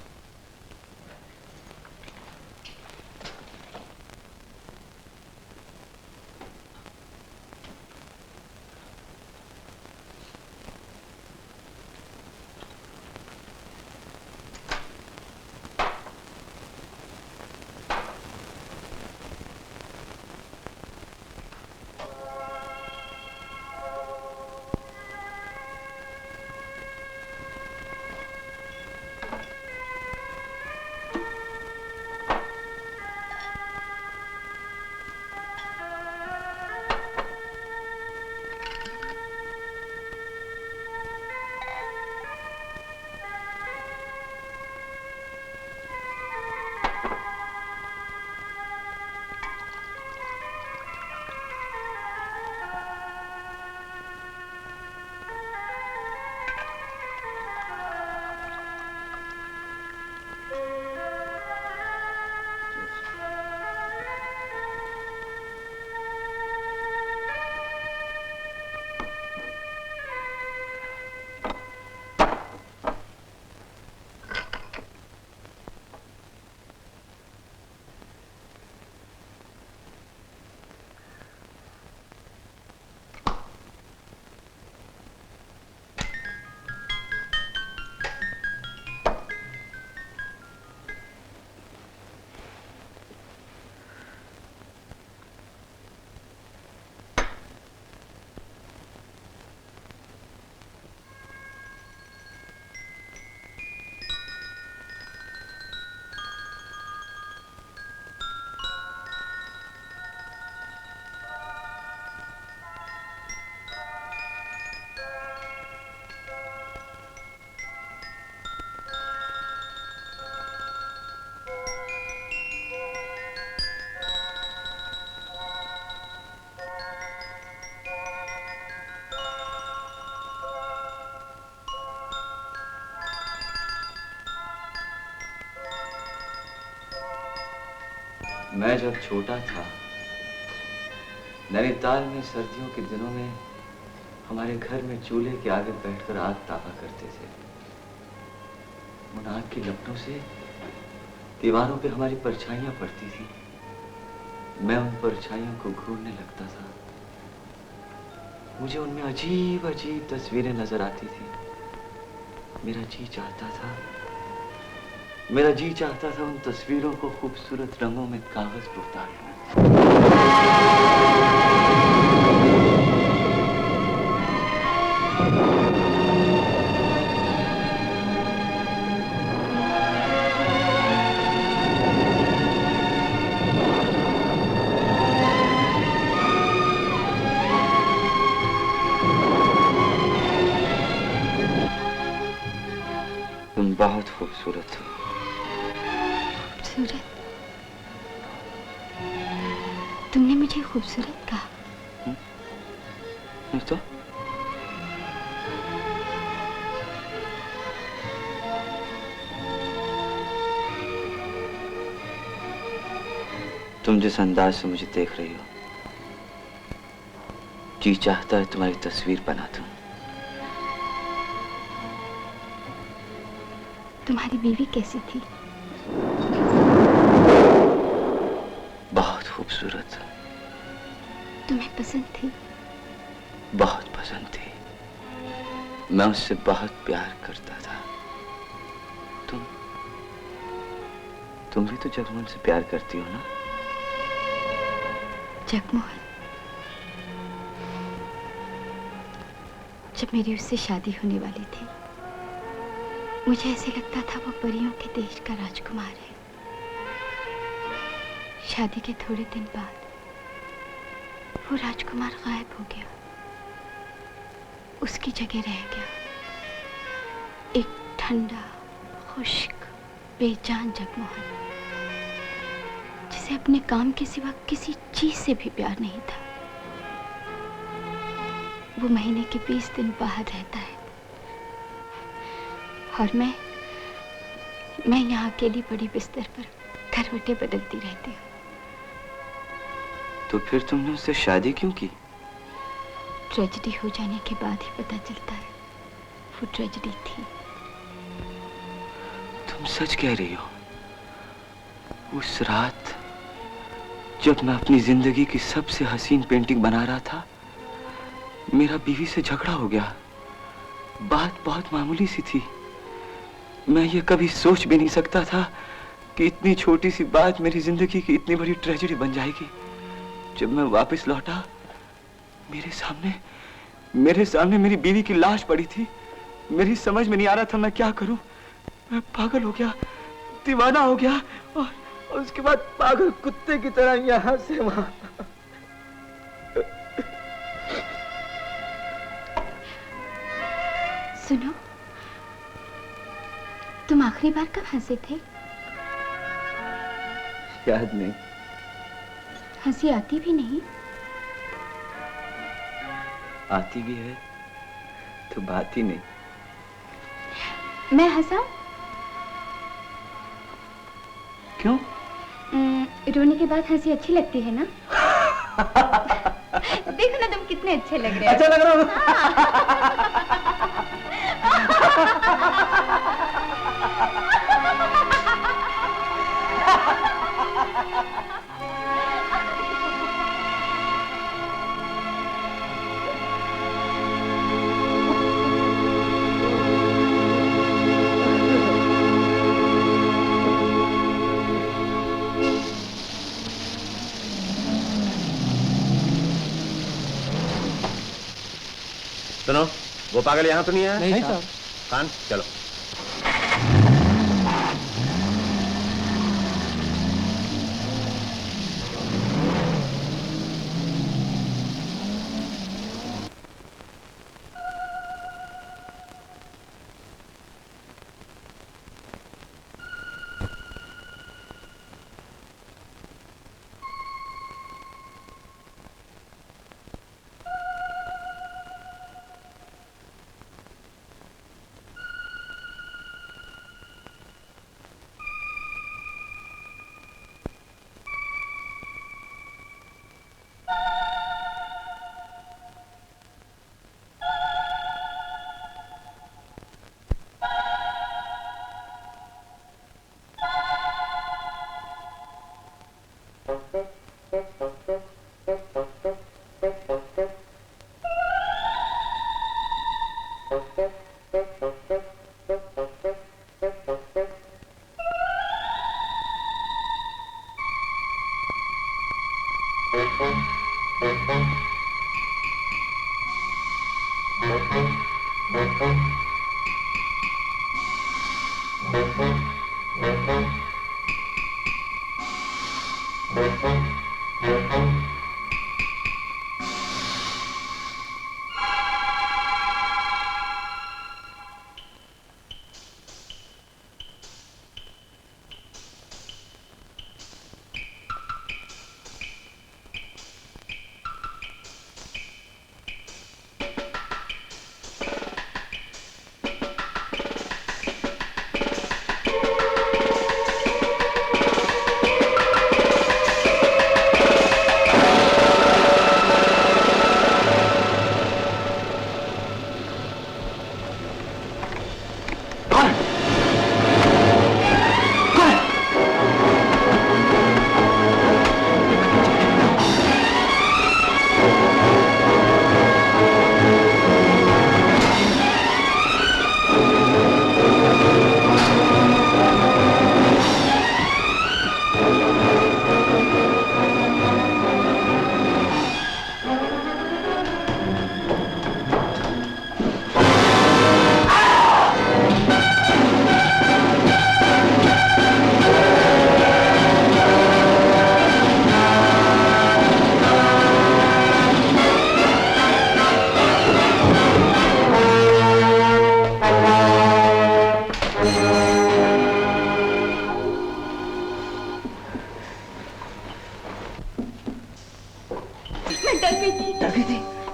मैं जब छोटा था, नैनीताल में सर्दियों के दिनों में हमारे घर में चूल्हे के आगे बैठकर आग तापा करते थे। उन आग की लपटों से दीवारों पे हमारी परछाइयां पड़ती थी। मैं उन परछाइयों को घूरने लगता था। मुझे उनमें अजीब अजीब तस्वीरें नजर आती थी। मेरा जी चाहता था उन तस्वीरों को खूबसूरत रंगों में कागज पर उतार लूं। तुम बहुत खूबसूरत हो। खूबसूरत? तुमने मुझे खूबसूरत कहा? नहीं तो? तुम जिस अंदाज से मुझे देख रही हो, जी चाहता है तुम्हारी तस्वीर बना दूं। तुम्हारी बीवी कैसी थी? बहुत खूबसूरत। तुम्हें पसंद थी? बहुत पसंद थी। मैं उससे बहुत प्यार करता था। तुम भी तो जगमोहन से प्यार करती हो ना? जगमोहन? जब मेरी उससे शादी होने वाली थी, मुझे ऐसे लगता था वो परियों के देश का राजकुमार है। शादी के थोड़े दिन बाद वो राजकुमार गायब हो गया। उसकी जगह रह गया एक ठंडा, खुश्क, बेजान जगमोहन, जिसे अपने काम के सिवा किसी चीज से भी प्यार नहीं था। वो महीने के 20 दिन बाहर रहता है और मैं यहाँ अकेली पड़ी बिस्तर पर करवटें बदलती रहती हूँ। तो फिर तुमने उससे शादी क्यों की? ट्रेजेडी हो जाने के बाद ही पता चलता है वो ट्रेजेडी थी। तुम सच कह रही हो? उस रात जब मैं अपनी जिंदगी की सबसे हसीन पेंटिंग बना रहा था, मेरा बीवी से झगड़ा हो गया। बात बहुत मामूली सी थी। मैं ये कभी सोच भी नहीं सकता था कि इतनी छोटी सी बात मेरी जिंदगी की इतनी बड़ी ट्रेजेडी बन जाएगी। जब मैं वापस लौटा, मेरे सामने मेरी बीवी की लाश पड़ी थी। मेरी समझ में नहीं आ रहा था मैं क्या करूं। मैं पागल हो गया, दीवाना हो गया और उसके बाद पागल कुत्ते की तरह यहां से वहां। सुनो, तुम आखिरी बार कब हंसे थे? याद नहीं। हंसी आती भी नहीं? आती भी है तो बात ही नहीं। मैं हंसाऊं? क्यों? रोने के बाद हंसी अच्छी लगती है ना? देखो ना तुम कितने अच्छे लग रहे हो। अच्छा लग रहा हूँ। सुनो, वो पागल यहाँ तो नहीं आया? नहीं साहब। खान, चलो।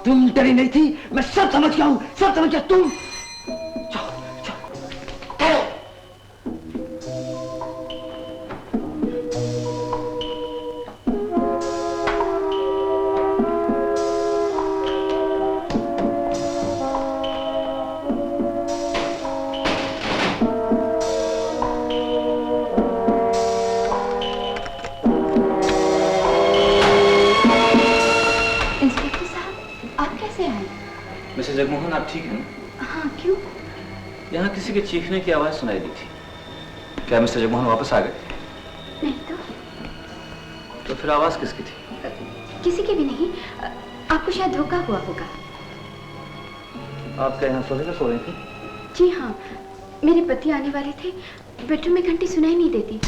तुम डरी नहीं थी, मैं सब समझ गया हूँ, सब समझ गया। तुम मिसेस जगमोहन, आप ठीक हैं? हाँ, क्यों? यहाँ किसी के चीखने की आवाज सुनाई दी थी। क्या मिस्टर जगमोहन वापस आ गए? नहीं तो फिर आवाज किसकी थी? किसी की भी नहीं। आपको शायद धोखा हुआ होगा। आप क्या यहाँ सोने में सो रही थी? जी हाँ, मेरे पति आने वाले थे। बेडरूम में घंटी सुनाई नहीं देती,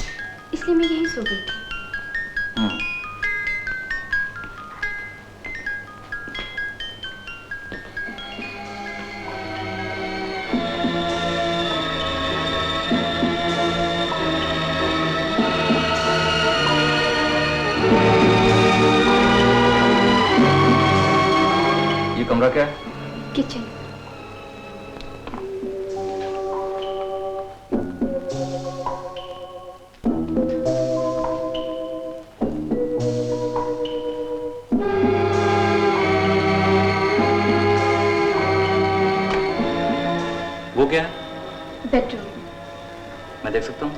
इसलिए मैं यहीं सो गई थी। कमरा क्या है? किचन। वो क्या है? बेडरूम। मैं देख सकता हूँ?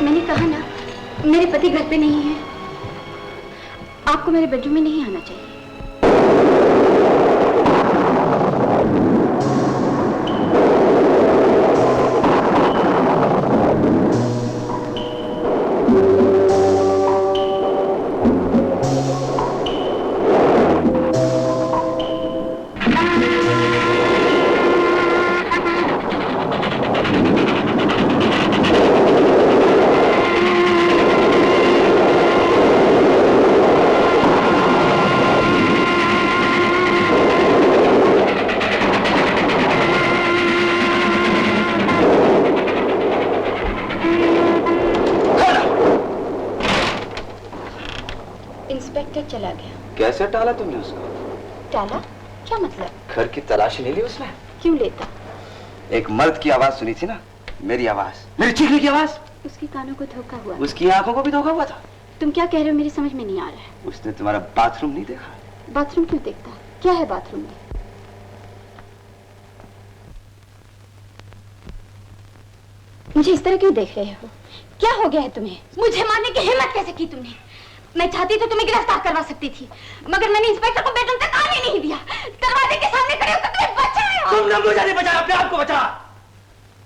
मैंने कहा ना, मेरे पति घर पे नहीं है। आपको मेरे बेडरूम में नहीं आना चाहिए। चला गया। कैसे टाला तुमने उसको? टाला? क्या मतलब? घर की तलाशी नहीं ली उसने? क्यों लेता? एक मर्द की आवाज सुनी थी ना, मेरी आवाज, मेरी चीखने की आवाज। उसके कानों को धोखा हुआ। उसकी आंखों को भी धोखा हुआ था। तुम क्या कह रहे हो, मेरी समझ में नहीं आ रहा है। उसने तुम्हारा बाथरूम नहीं देखा? बाथरूम क्यों देखता? क्या है बाथरूम में? मुझे इस तरह क्यों देख रहे हो? क्या हो गया है तुम्हें? मुझे मारने की हिम्मत कैसे की तुमने? मैं चाहती तो तुम्हें गिरफ्तार करवा सकती थी, मगर मैंने इंस्पेक्टर को बेडरूम तक आने नहीं दिया। दरवाजे के सामने खड़े होकर तुम्हें बचाया। तुमने मुझे नहीं बचाया, अपने आप को बचा।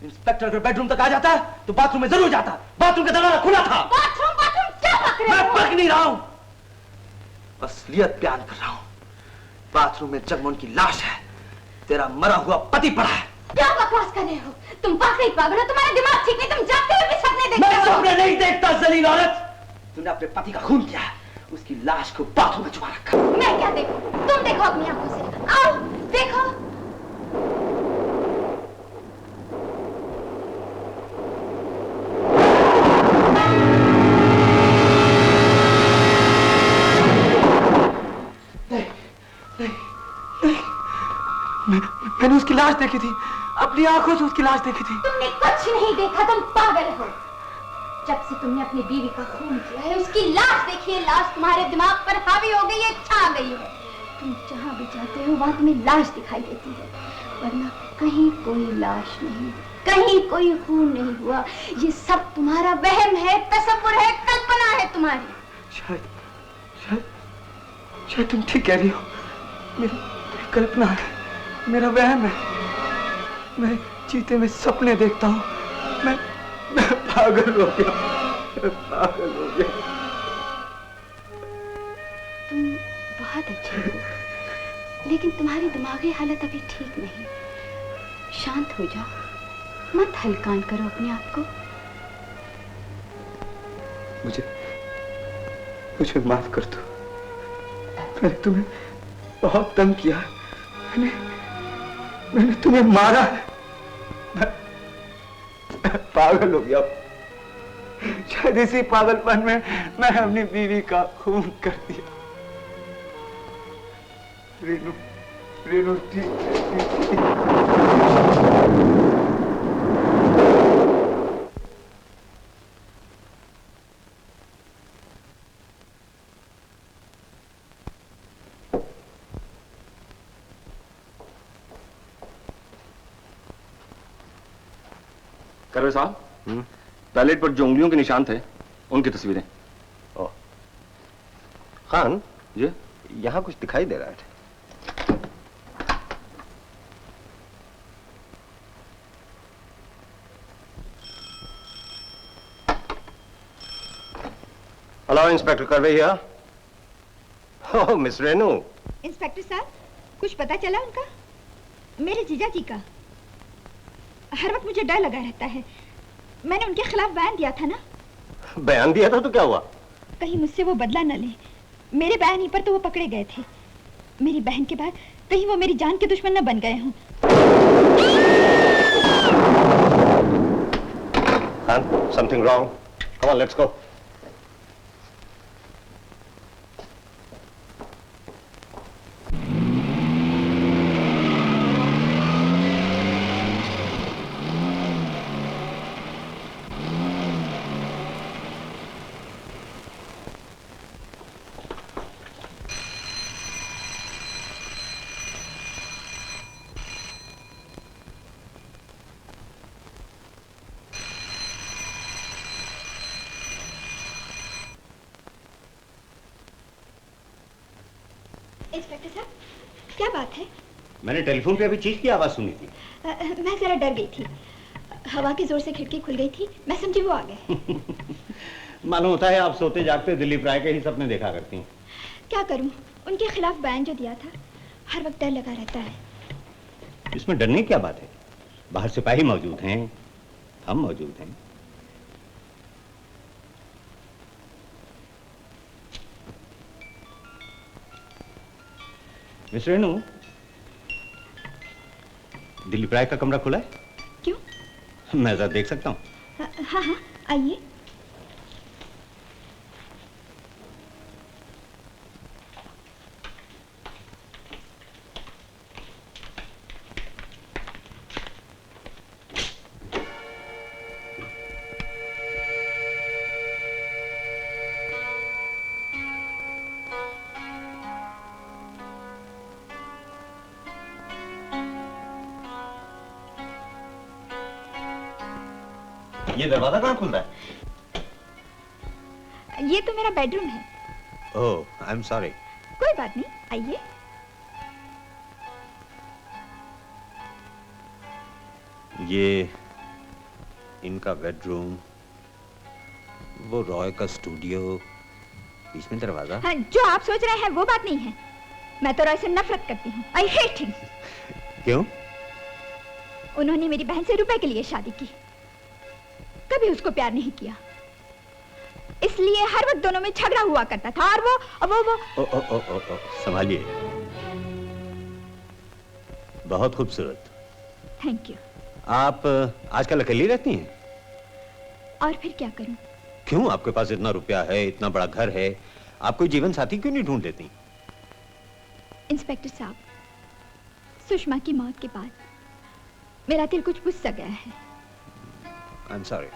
इंस्पेक्टर अगर बेडरूम तक आ जाता तो बाथरूम में जरूर जाता। बाथरूम का दरवाजा खुला था। बाथरूम बाथरूम क्या बक रहे मैं हो? बक नहीं रहा हूं, असलियत बयान कर रहा हूं। बाथरूम में जगमोहन की लाश है, तेरा मरा हुआ पति पड़ा है। क्या बकवास कर रहे हो? तुम वाकई पागल हो, तुम्हारा दिमाग ठीक नहीं, तुम जागते हुए भी सपने देखते मैं हो। सपने नहीं देखता जलील औरत। तूने अपने पति का खून किया है, उसकी लाश को बाथरूम में छुपा रखा। मैं क्या देखूं? तुम देखो अपनी आंखों से। आओ देखो। मैंने उसकी लाश देखी थी, अपनी आंखों से उसकी लाश देखी थी। तुमने कुछ नहीं देखा, तुम पागल हो। जब से तुमने अपनी बीवी का खून किया है, उसकी लाश देखी है, लाश तुम्हारे दिमाग पर हावी हो गई है, छा गई है। तुम जहाँ भी जाते हो वहां तुम्हें लाश दिखाई देती है, वरना कहीं कोई लाश नहीं, कहीं कोई खून नहीं हुआ। ये सब तुम्हारा वहम है, तसव्वुर है, कल्पना है तुम्हारी। शायद शायद शायद तुम ठीक कह रही हो। मेरी कल्पना है, मेरा वहम है। मैं चीते में सपने देखता हूँ। मैं पागल हो गया, पागल हो गया। तुम बहुत अच्छे हो, लेकिन तुम्हारी दिमागी हालत अभी ठीक नहीं। शांत हो जाओ, मत हल्कान करो अपने आप को। मुझे माफ कर दो। मैंने तुम्हें बहुत तंग किया। मैंने तुम्हें मारा है। मैं पागल हो गया। शायद इसी पागलपन में मैं अपनी बीवी का खून कर दिया। रेनू ठीक। करवे साहब, पैलेट पर जो उंगलियों के निशान थे उनकी तस्वीरें। खान जी, यहाँ कुछ दिखाई दे रहा है। हेलो इंस्पेक्टर करवे here. Oh miss Renu. Inspector साहब, कुछ पता चला उनका? मेरे जीजा जी का। हर वक्त मुझे डर लगा रहता है। मैंने उनके खिलाफ बयान दिया था ना। बयान दिया था तो क्या हुआ? कहीं मुझसे वो बदला न ले। मेरे बयान ही पर तो वो पकड़े गए थे। मेरी बहन के बाद कहीं वो मेरी जान के दुश्मन न बन गए हों। Khan, something wrong. Come on, let's go. Inspector साहब, क्या बात है? मैंने टेलीफोन पे अभी चीख की आवाज सुनी थी। मैं जरा डर गई थी। हवा के जोर से खिड़की खुल गई थी, मैं समझी वो आ गए। मालूम होता है आप सोते जागते दिलीप राय के ही सपने देखा करती हैं। क्या करूं, उनके खिलाफ बयान जो दिया था, हर वक्त डर लगा रहता है। इसमें डरने की क्या बात है? बाहर सिपाही मौजूद हैं, हम मौजूद हैं। मिस रेनू, दिलीप राय का कमरा खुला है? क्यों? मैं जरा देख सकता हूँ? हाँ हाँ, आइए। ये दरवाजा कहाँ खुल रहा है? ये तो मेरा बेडरूम है। ओह, आई एम सॉरी। कोई बात नहीं, आइए। ये इनका बेडरूम, वो रॉय का स्टूडियो, बीच में दरवाजा? हाँ, जो आप सोच रहे हैं वो बात नहीं है। मैं तो रॉय से नफरत करती हूँ। I hate him. क्यों? उन्होंने मेरी बहन से रुपए के लिए शादी की, कभी उसको प्यार नहीं किया, इसलिए हर वक्त दोनों में झगड़ा हुआ करता था। और वो संभालिए। बहुत खूबसूरत। Thank you. आप आजकल अकेली रहती हैं? और फिर क्या करूं? क्यों? आपके पास इतना रुपया है, इतना बड़ा घर है, आप कोई जीवन साथी क्यों नहीं ढूंढ लेती? इंस्पेक्टर साहब, सुषमा की मौत के बाद मेरा दिल कुछ बुझ सा गया है। I am sorry.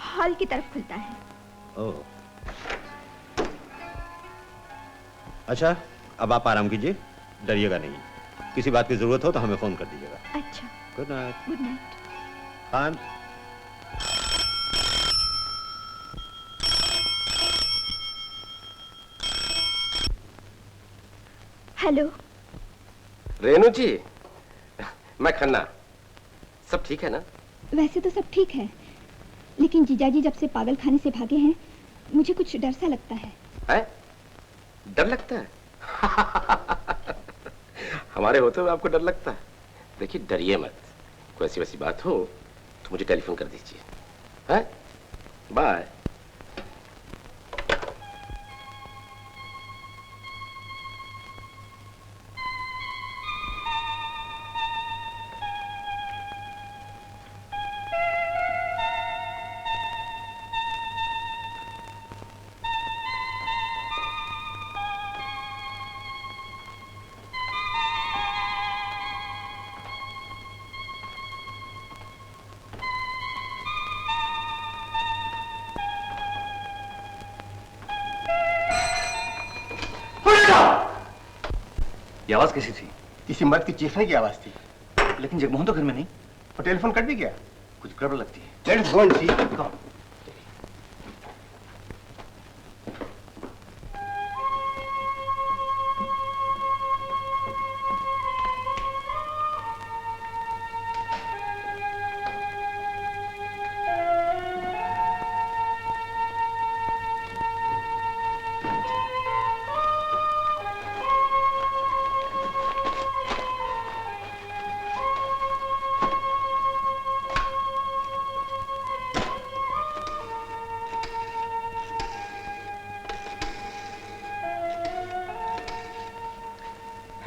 हॉल की तरफ खुलता है। ओह, अच्छा, अब आप आराम कीजिए, डरिएगा नहीं। किसी बात की जरूरत हो तो हमें फोन कर दीजिएगा। अच्छा। Good night. Good night. Khan. Hello. Renu ji, मैं खन्ना। सब ठीक है ना? वैसे तो सब ठीक है, लेकिन जीजाजी जब से पागल खाने से भागे हैं मुझे कुछ डर सा लगता है। डर लगता है? हमारे होते हुए आपको डर लगता है? देखिए, डरिए मत। कोई ऐसी वैसी बात हो तो मुझे टेलीफोन कर दीजिए। हैं? बाय। ये आवाज कैसी थी? किसी मर्द की चीखने की आवाज थी। लेकिन जगमोहन तो घर में नहीं। और टेलीफोन कट भी गया। कुछ गड़बड़ लगती है। Let's go and see.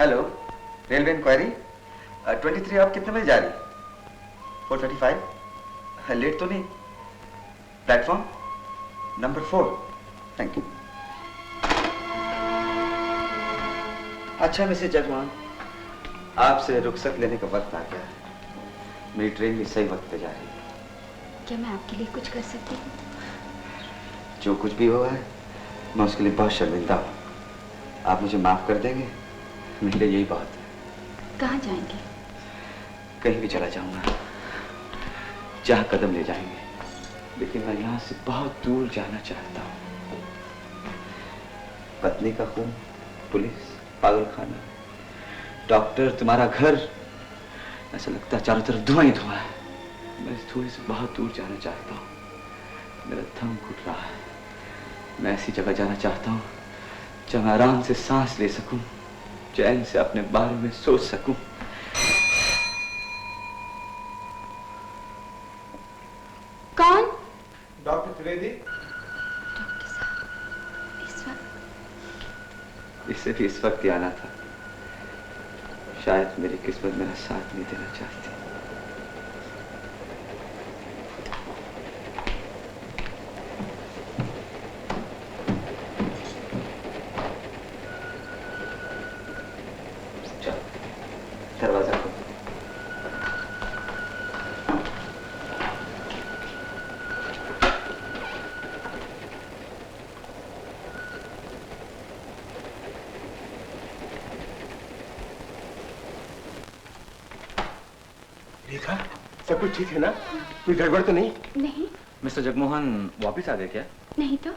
Hello, railway inquiry. 23 आप कितने बजे जा रही? 4:35। लेट तो नहीं? Platform number 4। Thank you. अच्छा मिसेस जगमोहन, आपसे रुखसत लेने का वक्त आ गया है। मेरी ट्रेन भी सही वक्त पे जा रही है। क्या मैं आपके लिए कुछ कर सकती हूँ? जो कुछ भी हुआ है मैं उसके लिए बहुत शर्मिंदा हूँ। आप मुझे माफ कर देंगे? मेरे लिए यही बात है। कहाँ जाएंगे? कहीं भी चला जाऊंगा, जहाँ कदम ले जाएंगे, लेकिन मैं यहाँ से बहुत दूर जाना चाहता हूँ। पत्नी का खून, पुलिस, पागलखाना, डॉक्टर, तुम्हारा घर, ऐसा लगता है चारों तरफ धुआं ही धुआं है। मैं इस धुएं से बहुत दूर जाना चाहता हूँ। मेरा दम घुट रहा है। मैं ऐसी जगह जाना चाहता हूँ जहाँ मैं आराम से सांस ले सकूं, चैन से अपने बारे में सोच सकूं। कौन? डॉक्टर त्रिवेदी। डॉक्टर साहब, इस वक्त? इससे भी इस वक्त ही आना था। शायद मेरी किस्मत मेरा साथ नहीं देना चाहती। दरवाजा खोलो। रेखा, सब कुछ ठीक है ना? कोई गड़बड़ तो नहीं? नहीं। मिस्टर जगमोहन वापस आ गए क्या? नहीं तो।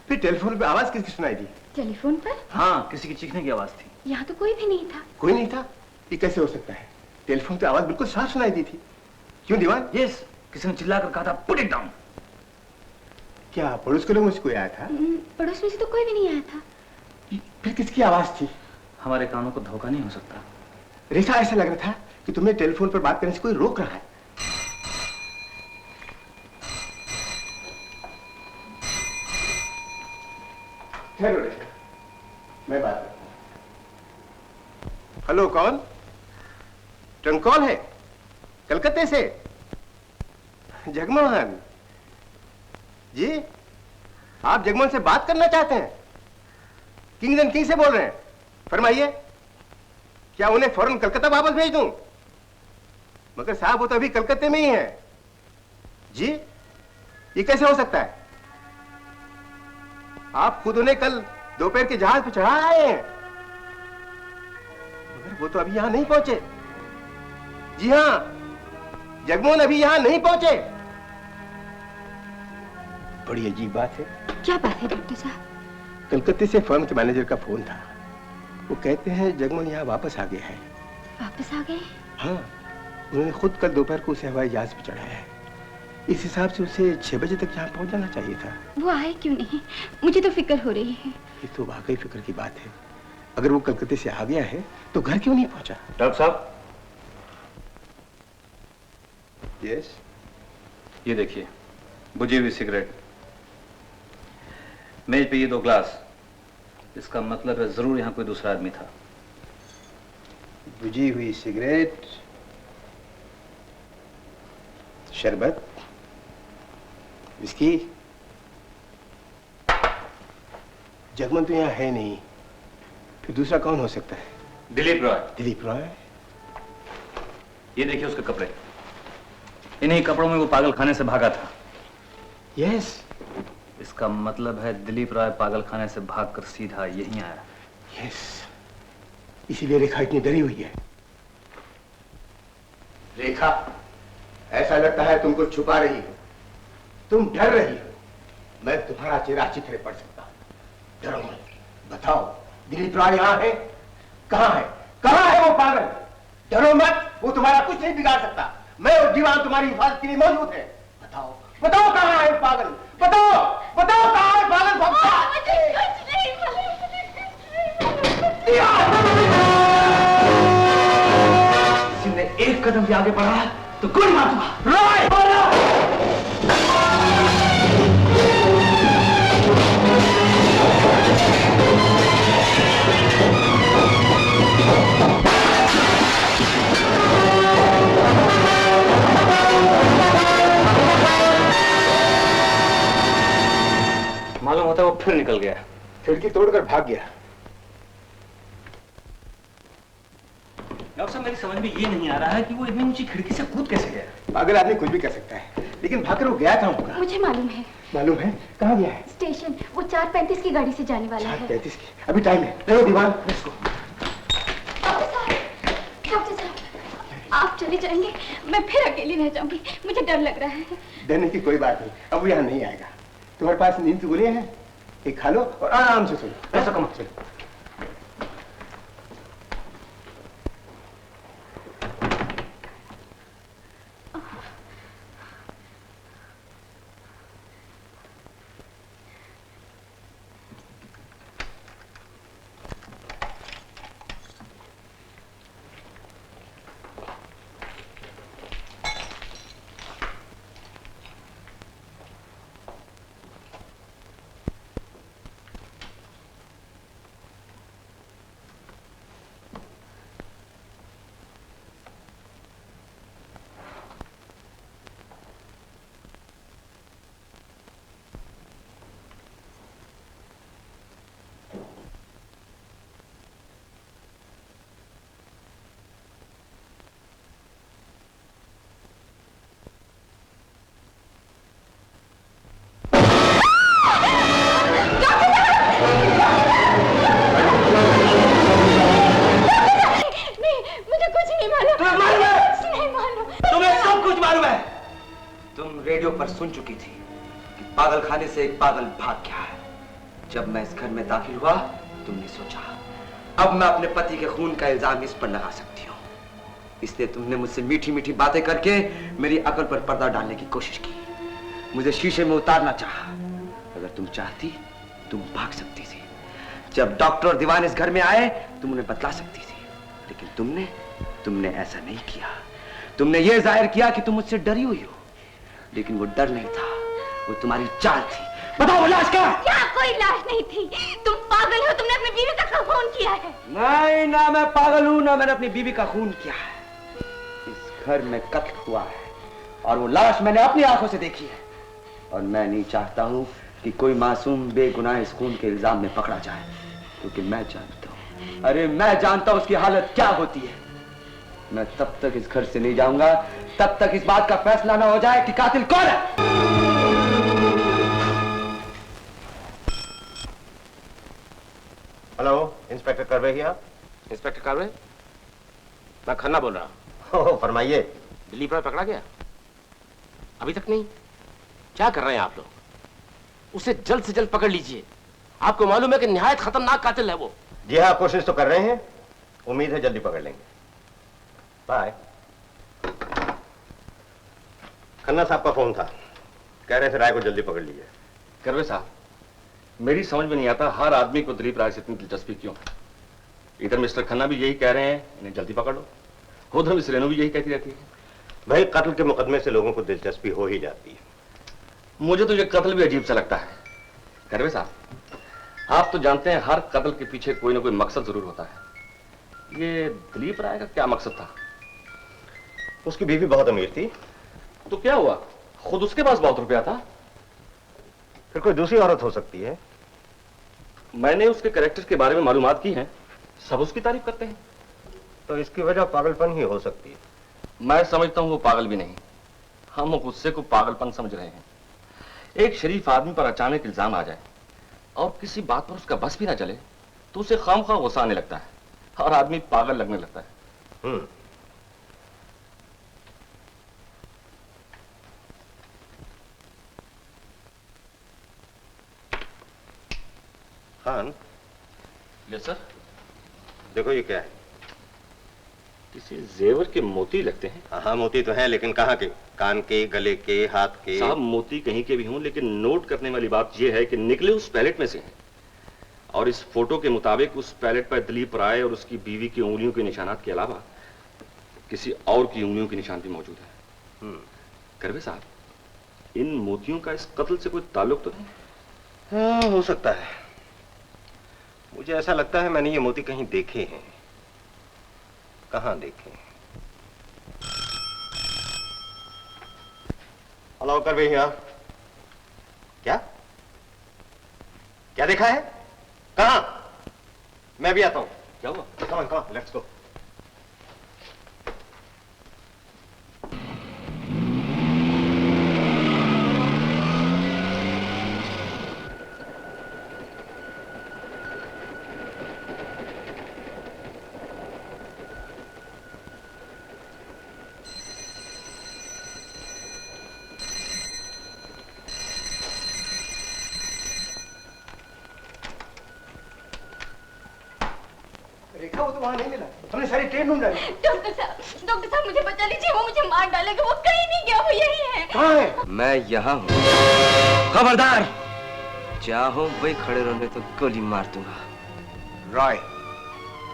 फिर टेलीफोन पे आवाज किसकी सुनाई दी? टेलीफोन पर? हाँ, किसी की चीखने की आवाज थी। यहाँ तो कोई भी नहीं था। कोई नहीं था? ये कैसे हो सकता है? टेलीफोन पे आवाज बिल्कुल साफ सुनाई दी थी। क्यों दीवान? यस, किसी ने चिल्लाकर कहा था पुट इट डाउन। क्या पड़ोस के लोग मुझे कोई आया था? पड़ोस में से तो कोई भी नहीं आया था। फिर किसकी आवाज थी? हमारे कानों को धोखा नहीं हो सकता। रेखा, ऐसा लग रहा था कि तुम्हें टेलीफोन पर बात करने से कोई रोक रहा है। ठहरो रेखा, मैं बात करता हूँ। हेलो, कौन? ट्रंक कॉल है? कलकत्ते से? जगमोहन जी, आप जगमोहन से बात करना चाहते हैं? किंग्स एंड किंग से बोल रहे हैं? फरमाइए, क्या उन्हें फौरन कलकत्ता वापस भेज दूं? मगर साहब वो तो अभी कलकत्ते में ही है। जी, ये कैसे हो सकता है? आप खुद उन्हें कल दोपहर के जहाज पर चढ़ा आए हैं, मगर वो तो अभी यहां नहीं पहुंचे। जी हां, जगमोहन अभी यहां नहीं पहुंचे। बड़ी अजीब बात है। क्या बात है डॉक्टर साहब? कलकत्ते से फर्म के मैनेजर का फोन था। वो कहते हैं जगमोहन यहाँ वापस आ गया है। वापस आ गए? हाँ, उन्होंने खुद कल दोपहर को उसे हवाई जहाज पर चढ़ाया है। इस हिसाब से उसे 6 बजे तक यहाँ पहुँच जाना चाहिए था। वो आए क्यों नहीं? मुझे तो फिक्र हो रही है। ये तो वाकई फिक्र की बात है। अगर वो कलकत्ते से आ गया है तो घर क्यों नहीं पहुंचा? डॉक्टर साहब। यस। ये देखिए, बुझी हुई सिगरेट, मेज पे ये 2 ग्लास। इसका मतलब है जरूर यहाँ कोई दूसरा आदमी था। बुझी हुई सिगरेट, शरबत, विस्की। जगमोहन तो यहाँ है नहीं, फिर दूसरा कौन हो सकता है? दिलीप रॉय। दिलीप रॉय? ये देखिए उसके कपड़े, इन्हीं कपड़ों में वो पागल खाने से भागा था। यस। इसका मतलब है दिलीप रॉय पागल खाने से भागकर सीधा यहीं आया। यस, इसीलिए रेखा इतनी डरी हुई है। रेखा, ऐसा लगता है तुम कुछ छुपा रही हो, तुम डर रही हो। मैं तुम्हारा चेहरा अच्छी तरह पढ़ सकता हूं। डरो मत, बताओ दिलीप रॉय यहाँ है? कहाँ है? कहाँ है वो पागल? डरो मत, वो तुम्हारा कुछ नहीं बिगाड़ सकता। मैं और दीवान तुम्हारी हिफाजत के लिए मौजूद है। बताओ, बताओ कहाँ है पागल? बताओ, बताओ कहाँ है पागल? किसी ने एक कदम भी आगे बढ़ा तो गोली मार दूंगा। रॉय, मालूम होता है वो फिर निकल गया, खिड़की तोड़कर भाग गया। डॉक्टर साहब, मेरी समझ में ये नहीं आ रहा है कि वो इतनी ऊंची खिड़की से कूद कैसे गया। पागल आदमी कुछ भी कर सकता है, लेकिन भागकर वो गया कहाँ होगा? मुझे मालूम है। मालूम है? कहाँ गया है? स्टेशन। वो 4:35 की गाड़ी से जाने वाला है। 4:35 की? अभी टाइम है। रहो दीवान, इसको। डॉक्टर साहब, आप चले जाएंगे, मैं फिर अकेली रह जाऊंगी। मुझे डर लग रहा है। डरने की कोई बात नहीं, अब वो यहाँ नहीं आएगा। तुम्हारे पास नींद की गोलियां हैं, एक खा लो और आराम से सो लो। ऐसा कम चलो। रेडियो पर सुन चुकी थी कि पागल खाने से एक पागल भाग गया है। जब मैं इस घर में दाखिल हुआ, तुमने सोचा अब मैं अपने पति के खून का इल्जाम इस पर लगा सकती हूँ, इसलिए तुमने मुझसे मीठी मीठी बातें करके मेरी अकल पर पर्दा डालने की कोशिश की, मुझे शीशे में उतारना चाहा, अगर तुम चाहती तुम भाग सकती थी। जब डॉक्टर और दीवान इस घर में आए तुम उन्हें बतला सकती थी, लेकिन तुमने ऐसा नहीं किया। तुमने ये जाहिर किया कि तुम मुझसे डरी हुई हो, लेकिन वो डर नहीं था, वो तुम्हारी चाल थी। बताओ वो लाश कहाँ? क्या कोई लाश नहीं थी? तुम पागल हो, तुमने अपनी बीवी का खून किया है। नहीं, ना मैं पागल हूं, ना मैंने अपनी बीवी का खून किया है। इस घर में कत्ल हुआ है और वो लाश मैंने अपनी आंखों से देखी है, और मैं नहीं चाहता हूं कि कोई मासूम बेगुनाह इस खून के इल्जाम में पकड़ा जाए, क्योंकि मैं जानता हूं, अरे मैं जानता हूं उसकी हालत क्या होती है। मैं तब तक इस घर से नहीं जाऊंगा तब तक इस बात का फैसला ना हो जाए कि कातिल कौन है। हेलो, इंस्पेक्टर करवे ही आप? इंस्पेक्टर करवे, मैं खन्ना बोल रहा हूँ। फरमाइए। दिलीप रॉय पकड़ा गया? अभी तक नहीं? क्या कर रहे हैं आप लोग? उसे जल्द से जल्द पकड़ लीजिए। आपको मालूम है कि निहायत खतरनाक कातिल है वो। जी हाँ, कोशिश तो कर रहे हैं, उम्मीद है जल्दी पकड़ लेंगे। बाय। खन्ना साहब का फोन था, कह रहे थे राय को जल्दी पकड़ लीजिए। करवे साहब, मेरी समझ में नहीं आता हर आदमी को दिलीप राय से इतनी दिलचस्पी क्यों है। इधर मिस्टर खन्ना भी यही कह रहे हैं इन्हें जल्दी पकड़ लो, उधर मिस रेनू भी यही कहती रहती है। भाई, कत्ल के मुकदमे से लोगों को दिलचस्पी हो ही जाती है। मुझे तो ये कत्ल भी अजीब सा लगता है। करवे साहब, आप तो जानते हैं हर कत्ल के पीछे कोई ना कोई मकसद जरूर होता है। ये दिलीप राय का क्या मकसद था? उसकी बीवी बहुत अमीर थी। तो क्या हुआ, खुद उसके पास बहुत रुपया था। फिर कोई दूसरी औरत हो सकती है। मैंने उसके कैरेक्टर के बारे में मालूमात की हैं, सब उसकी तारीफ करते हैं। तो इसकी वजह पागलपन ही हो सकती है। मैं समझता हूं वो पागल भी नहीं, हम गुस्से को पागलपन समझ रहे हैं। एक शरीफ आदमी पर अचानक इल्जाम आ जाए और किसी बात पर उसका बस भी ना चले तो उसे खामखा गुस्सा आने लगता है और आदमी पागल लगने लगता है। खान। Yes sir. देखो ये क्या है? किसी जेवर के मोती लगते हैं। हाँ, मोती तो है, लेकिन कहाँ के? कान के, गले के, हाथ के? साहब, मोती कहीं के भी हों, लेकिन नोट करने वाली बात यह है कि निकले उस पैलेट में से हैं। और इस फोटो के मुताबिक उस पैलेट पर दिलीप राय और उसकी बीवी की उंगलियों के निशानात के अलावा किसी और की उंगलियों के निशान भी मौजूद है। करवे साहब, इन मोतियों का इस कत्ल से कोई ताल्लुक तो नहीं? हाँ, हो सकता है। मुझे ऐसा लगता है मैंने ये मोती कहीं देखे हैं। कहाँ देखे? हेलो करवे ही आप? क्या क्या देखा है? कहाँ? मैं भी आता हूं। क्या हुआ? Come on, let's go. रेखा, वो तो वहां नहीं मिला। हमने सारी ट्रेन ढूंढ डाली। डॉक्टर साहब मुझे बचा लीजिए, वो मुझे मार डालेगा। वो कहीं नहीं गया, वो यही है। कहाँ है? मैं यहाँ हूँ। खबरदार, चाहो वही खड़े रहने तो गोली मार दूंगा। रॉय,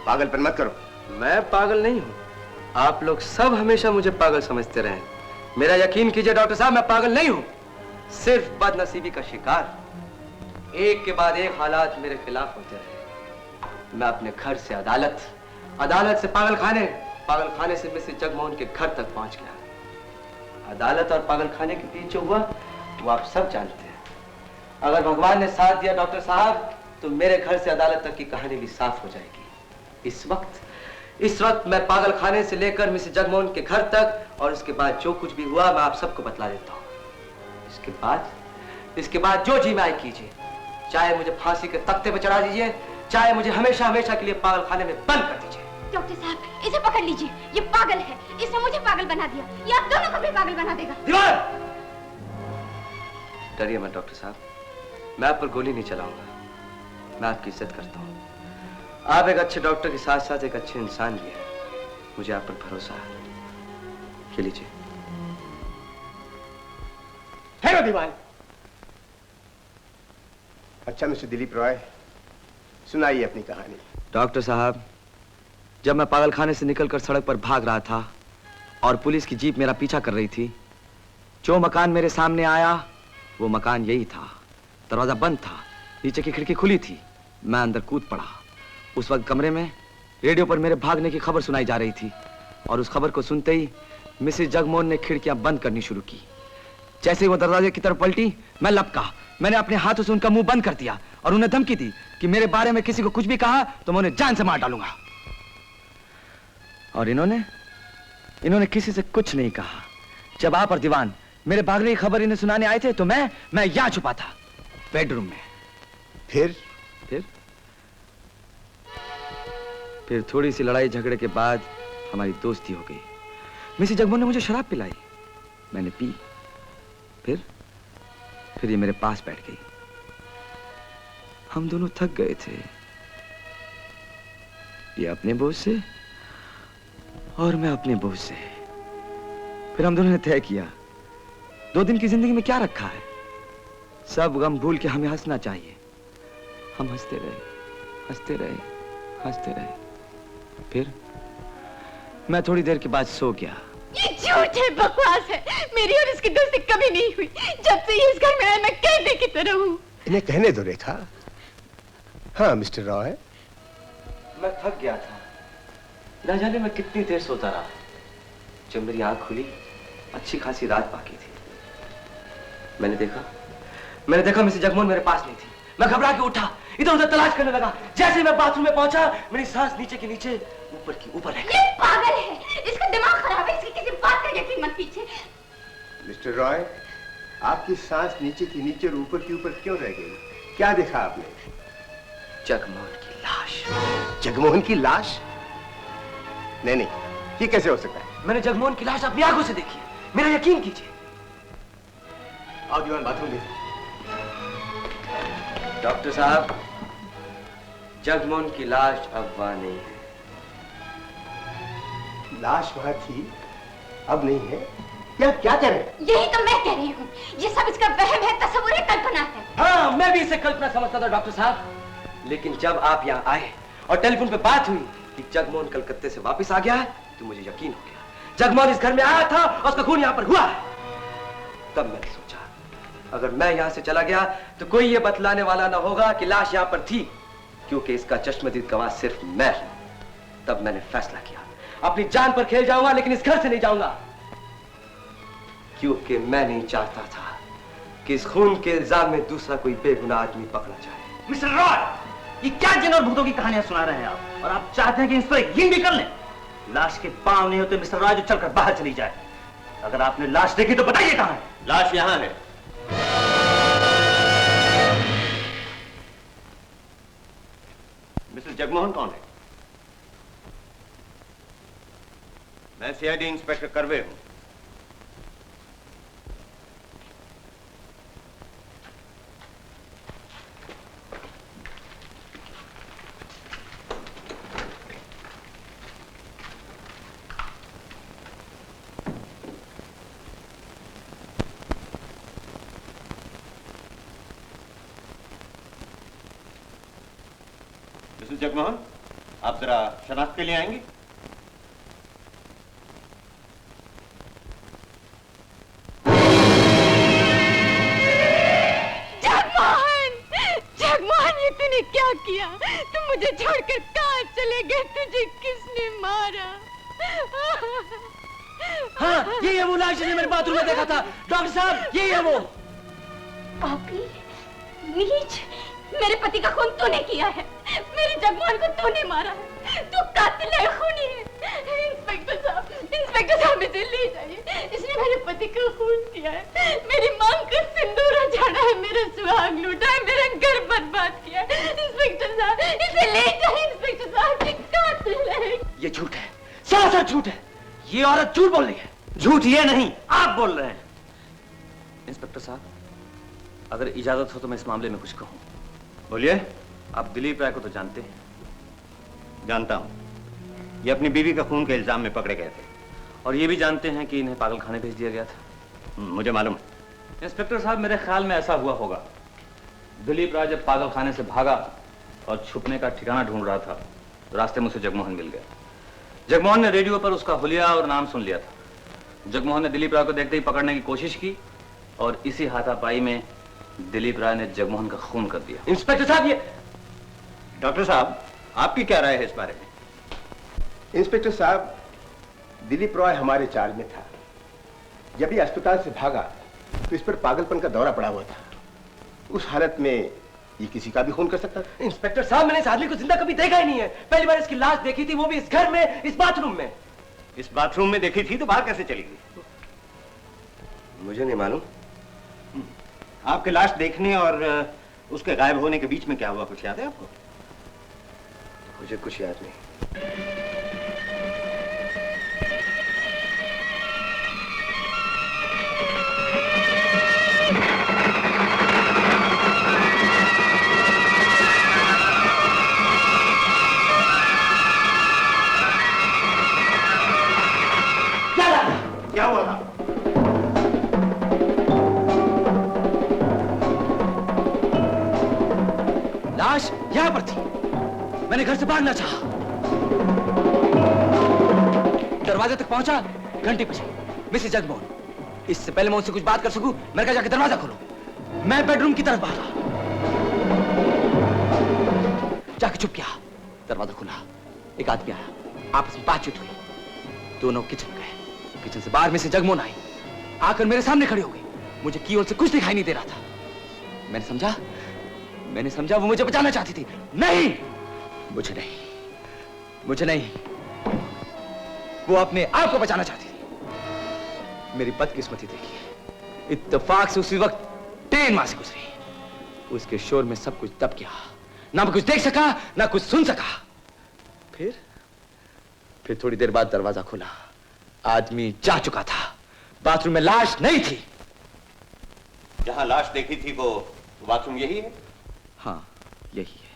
पागलपन मत करो। मैं पागल नहीं हूँ, आप लोग सब हमेशा मुझे पागल समझते रहे। मेरा यकीन कीजिए डॉक्टर साहब, मैं पागल नहीं हूँ, सिर्फ बदनसीबी का शिकार। एक के बाद एक हालात मेरे खिलाफ होते रहे। मैं अपने घर से अदालत, अदालत से पागल खाने से मिसेस जगमोहन के घर तक पहुंच गया। अदालत और पागल खाने के बीच जो हुआ वो आप सब जानते हैं। अगर भगवान ने साथ दिया डॉक्टर साहब, तो मेरे घर से अदालत तक की कहानी भी साफ हो जाएगी। इस वक्त मैं पागल खाने से लेकर मिसेस जगमोहन के घर तक और उसके बाद जो कुछ भी हुआ मैं आप सबको बतला देता हूँ। इसके बाद जो जी में आई कीजिए, चाहे मुझे फांसी के तख्ते पर चढ़ा दीजिए, चाहे मुझे हमेशा हमेशा के लिए पागल खाने में बंद कर दीजिए। डॉक्टर साहब, इसे पकड़ लीजिए, ये पागल है। इसने मुझे पागल बना दिया, ये आप दोनों को भी पागल बना देगा। दीवार! डरिए मत डॉक्टर साहब, मैं आप पर गोली नहीं चलाऊंगा। मैं आपकी इज्जत करता हूँ। आप एक अच्छे डॉक्टर के साथ साथ एक अच्छे इंसान भी हैं। मुझे आप पर भरोसा है। ये लीजिए। है दीवार। अच्छा मिस्टर दिलीप रॉय, सुनाइए अपनी कहानी। डॉक्टर साहब, जब मैं पागलखाने से निकलकर सड़क पर भाग रहा था और पुलिस की जीप मेरा पीछा कर रही थी, जो मकान मेरे सामने आया वो मकान यही था। दरवाजा बंद था, नीचे की खिड़की खुली थी। मैं अंदर कूद पड़ा। उस वक्त कमरे में रेडियो पर मेरे भागने की खबर सुनाई जा रही थी और उस खबर को सुनते ही मिसेस जगमोहन ने खिड़कियां बंद करनी शुरू की। जैसे ही वो दरवाजे की तरफ पलटी, मैं लपका। मैंने अपने हाथों से उनका मुंह बंद कर दिया और उन्हें धमकी दी कि मेरे बारे में किसी को कुछ भी कहा तो मैं उन्हें जान से मार डालूंगा। और इन्होंने किसी से कुछ नहीं कहा। जब आप और दीवान मेरे भागने की खबर इन्हें सुनाने आए थे तो मैं यहां छुपा था, बेडरूम में। फिर थोड़ी सी लड़ाई झगड़े के बाद हमारी दोस्ती हो गई। मिसेस जगमोहन ने मुझे शराब पिलाई, मैंने पी। फिर ये मेरे पास बैठ गई। हम दोनों थक गए थे, ये अपने बोझ से और मैं अपने बोझ से। फिर हम दोनों ने तय किया, 2 दिन की जिंदगी में क्या रखा है, सब गम भूल के हमें हंसना चाहिए। हम हंसते रहे। फिर मैं थोड़ी देर के बाद सो गया। ये झूठ है, बकवास है। मेरी और इसकी दोस्ती कभी नहीं हुई। जब से ये इस घर में आया मैं कैदी की तरह हूँ। इन्हें कहने दो रेखा। हाँ मिस्टर रॉय, मैं थक गया था। ना जाने मैं कितनी देर सोता रहा। जब मेरी आंख खुली, अच्छी खासी रात बाकी थी। मैंने देखा मिसेस जगमोहन मेरे पास नहीं थी। मैं घबरा के उठा, इधर उधर तलाश करने लगा। जैसे ही मैं बाथरूम में पहुंचा, मेरी सांस नीचे की नीचे, ऊपर की ऊपर रह गई। ये पागल है, इसका दिमाग खराब है, इसकी किसी बात का यकीन मत कीजिए। मिस्टर रॉय, आपकी सांस नीचे की नीचे और ऊपर की ऊपर क्यों रह गई? क्या देखा आपने? जगमोहन की लाश। जगमोहन की लाश? नहीं, ये कैसे हो सकता है? मैंने जगमोहन की लाश अपनी आंखों से देखी है, मेरा यकीन कीजिए। आओ दीवान, बाथरूम में। डॉक्टर साहब, जगमोहन की लाश अब वहां नहीं है। लाश वहां थी, अब नहीं है? क्या कह रहे हैं? यही तो मैं कह रही हूँ। ये सब इसका वहम है, तस्वुर है, कल्पना है। हाँ, मैं भी इसे कल्पना समझता था डॉक्टर साहब। लेकिन जब आप यहाँ आए और टेलीफोन पे बात हुई कि जगमोहन कलकत्ते से वापस आ गया है, तो मुझे यकीन हो गया जगमोहन इस घर में आया था और उसका खून यहाँ पर हुआ है। तब मैंने सोचा, अगर मैं यहाँ से चला गया तो कोई ये बतलाने वाला ना होगा कि लाश यहाँ पर थी, क्योंकि इसका चश्मदीद गवाह सिर्फ मैं हूं। तब मैंने फैसला किया, अपनी जान पर खेल जाऊंगा, लेकिन इस घर से नहीं जाऊंगा, क्योंकि मैं नहीं चाहता था कि इस खून के इल्जाम में दूसरा कोई बेगुनाह आदमी पकड़ा जाए। मिस्टर रॉय, ये क्या जिन और भूतों की कहानियां सुना रहे हैं आप? और आप चाहते हैं कि इस पर यकीन भी कर लें? लाश के पांव नहीं होते मिस्टर रॉय जो चलकर बाहर चली जाए। अगर आपने लाश देखी तो बताइए कहां है? लाश यहां है। मिस्टर जगमोहन कौन है? मैं सीआईडी इंस्पेक्टर करवे हूं। जगमोहन, आप जरा शनाख्त के लिए आएंगे? जगमोहन, ये तूने क्या किया? तुम मुझे छोड़कर कहां चले गए? तुझे किसने मारा? हाँ, ये है वो लाश जिसे मैंने बाथरूम में देखा था। डॉक्टर साहब, ये है वो। पापी, नीच, मेरे पति का खून तूने किया है। मेरे जगमोहन को तूने मारा है। तू कातिल है, खूनी है। इंस्पेक्टर साहब मुझे ले जाइए। इसने मेरे पति का खून किया है, मेरी मांग का सिंदूर झाड़ा है, मेरा सुहाग लूटा है, मेरा घर बर्बाद किया है। इंस्पेक्टर साहब, इसे ले जाइए। इंस्पेक्टर साहब, ये कातिल है। ये झूठ है, सरासर झूठ है। ये औरत झूठ बोल रही है। झूठ ये नहीं, आप बोल रहे हैं। इंस्पेक्टर साहब, अगर इजाजत हो तो मैं इस मामले में कुछ कहूं। बोलिए। आप दिलीप राय को तो जानते हैं? जानता हूं। ये अपनी बीवी का खून के इल्जाम में पकड़े गए थे। और ये भी जानते हैं कि इन्हें पागलखाने भेज दिया गया था? मुझे मालूम है। इंस्पेक्टर साहब, मेरे ख्याल में ऐसा हुआ होगा। दिलीप राय जब पागल खाने से भागा और छुपने का ठिकाना ढूंढ रहा था, रास्ते में उसे जगमोहन मिल गया। जगमोहन ने रेडियो पर उसका हुलिया और नाम सुन लिया था। जगमोहन ने दिलीप राय को देखते ही पकड़ने की कोशिश की और इसी हाथापाई में दिलीप राय ने जगमोहन का खून कर दिया। इंस्पेक्टर साहब, ये डॉक्टर साहब, आपकी क्या राय है इस बारे में? इंस्पेक्टर साहब, दिलीप रॉय हमारे चार्ज में था। जब ये अस्पताल से भागा तो इस पर पागलपन का दौरा पड़ा हुआ था। उस हालत में ये किसी का भी खून कर सकता था। इंस्पेक्टर साहब, मैंने इस आदमी को जिंदा कभी देखा ही नहीं है। पहली बार इसकी लाश देखी थी, वो भी इस घर में, इस बाथरूम में। इस बाथरूम में देखी थी तो बाहर कैसे चली गई? मुझे नहीं मालूम। आपके लाश देखने और उसके गायब होने के बीच में क्या हुआ, कुछ याद है आपको? मुझे कुछ याद नहीं। क्या हुआ था? लाश यहां पर थी। मैंने घर से बाहर ना चाहा। दरवाजे तक पहुंचा, घंटी बजी। मिसेस जगमोहन। इससे पहले मैं उनसे कुछ बात कर सकूं, मैंने कहा जाके दरवाजा खोलो। मैं बेडरूम की तरफ भागा, जाके चुप किया। दरवाजा खुला, एक आदमी आया, आपस में बातचीत हुई। दोनों किचन गए। किचन से बाहर मिसेस जगमोहन आई, आकर मेरे सामने खड़ी हो गई। मुझे कीहोल से कुछ दिखाई नहीं दे रहा था। मैंने समझा वो मुझे बचाना चाहती थी। नहीं, मुझे नहीं, वो अपने आप को बचाना चाहती थी। मेरी बदकिस्मती देखिए, इत्तेफाक से उसी वक्त 3 माह से गुजरी। उसके शोर में सब कुछ दब गया। ना मैं कुछ देख सका, ना कुछ सुन सका। फिर थोड़ी देर बाद दरवाजा खुला। आदमी जा चुका था। बाथरूम में लाश नहीं थी। जहां लाश देखी थी वो बाथरूम यही है? हाँ, यही है।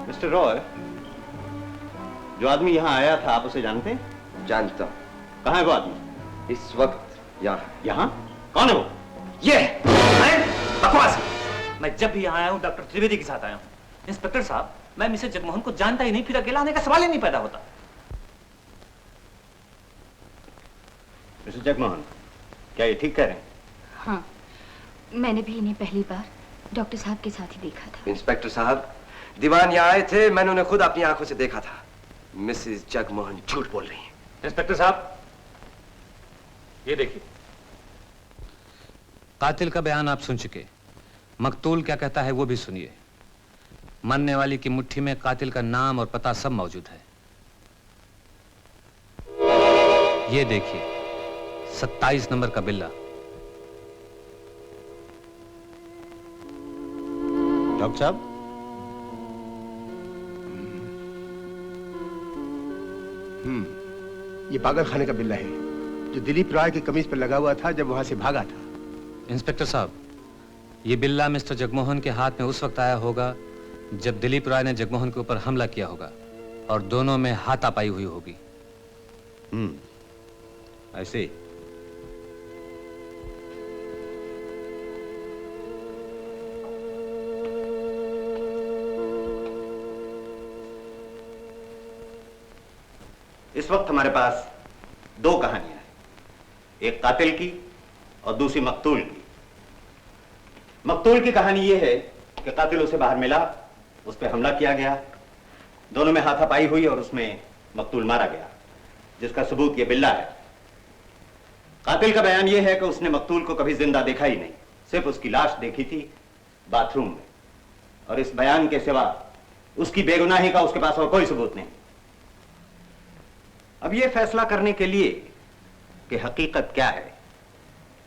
मिस्टर रॉय, जो आदमी यहाँ आया था आप उसे जानते हैं? जानता हूं। कहाँ है वो आदमी? इस वक्त यहाँ। यहाँ? कौन है वो? ये बकवास। मैं जब भी यहाँ आया हूँ डॉक्टर त्रिवेदी के साथ आया हूँ। इंस्पेक्टर साहब, मैं मिसेस जगमोहन को जानता ही नहीं, फिर अकेला आने का सवाल ही नहीं पैदा होता। मिसेस जगमोहन, क्या ये ठीक कह रहे हैं? हाँ, मैंने भी इन्हें पहली बार डॉक्टर साहब के साथ ही देखा था। इंस्पेक्टर साहब, दीवान यहाँ आए थे, मैंने उन्हें खुद अपनी आंखों से देखा था। मिसेस जगमोहन झूठ बोल रही हैं। इंस्पेक्टर साहब, ये देखिए। कातिल का बयान आप सुन चुके। मकतूल क्या कहता है वो भी सुनिए। मरने वाली की मुट्ठी में कातिल का नाम और पता सब मौजूद है। ये देखिए, 27 नंबर का बिल्ला। डॉक्टर साहब, ये पागल खाने का बिल्ला है जो दिलीप रॉय की कमीज पर लगा हुआ था जब वहां से भागा था। इंस्पेक्टर साहब, ये बिल्ला मिस्टर जगमोहन के हाथ में उस वक्त आया होगा जब दिलीप रॉय ने जगमोहन के ऊपर हमला किया होगा और दोनों में हाथापाई हुई होगी। ऐसे इस वक्त हमारे पास दो कहानियां हैं, एक कातिल की और दूसरी मकतूल की। मकतूल की कहानी यह है कि कातिल उसे बाहर मिला, उस पर हमला किया गया, दोनों में हाथापाई हुई और उसमें मकतूल मारा गया, जिसका सबूत यह बिल्ला है। कातिल का बयान यह है कि उसने मकतूल को कभी जिंदा देखा ही नहीं, सिर्फ उसकी लाश देखी थी बाथरूम में, और इस बयान के सिवा उसकी बेगुनाही का उसके पास और कोई सबूत नहीं। अब यह फैसला करने के लिए कि हकीकत क्या है,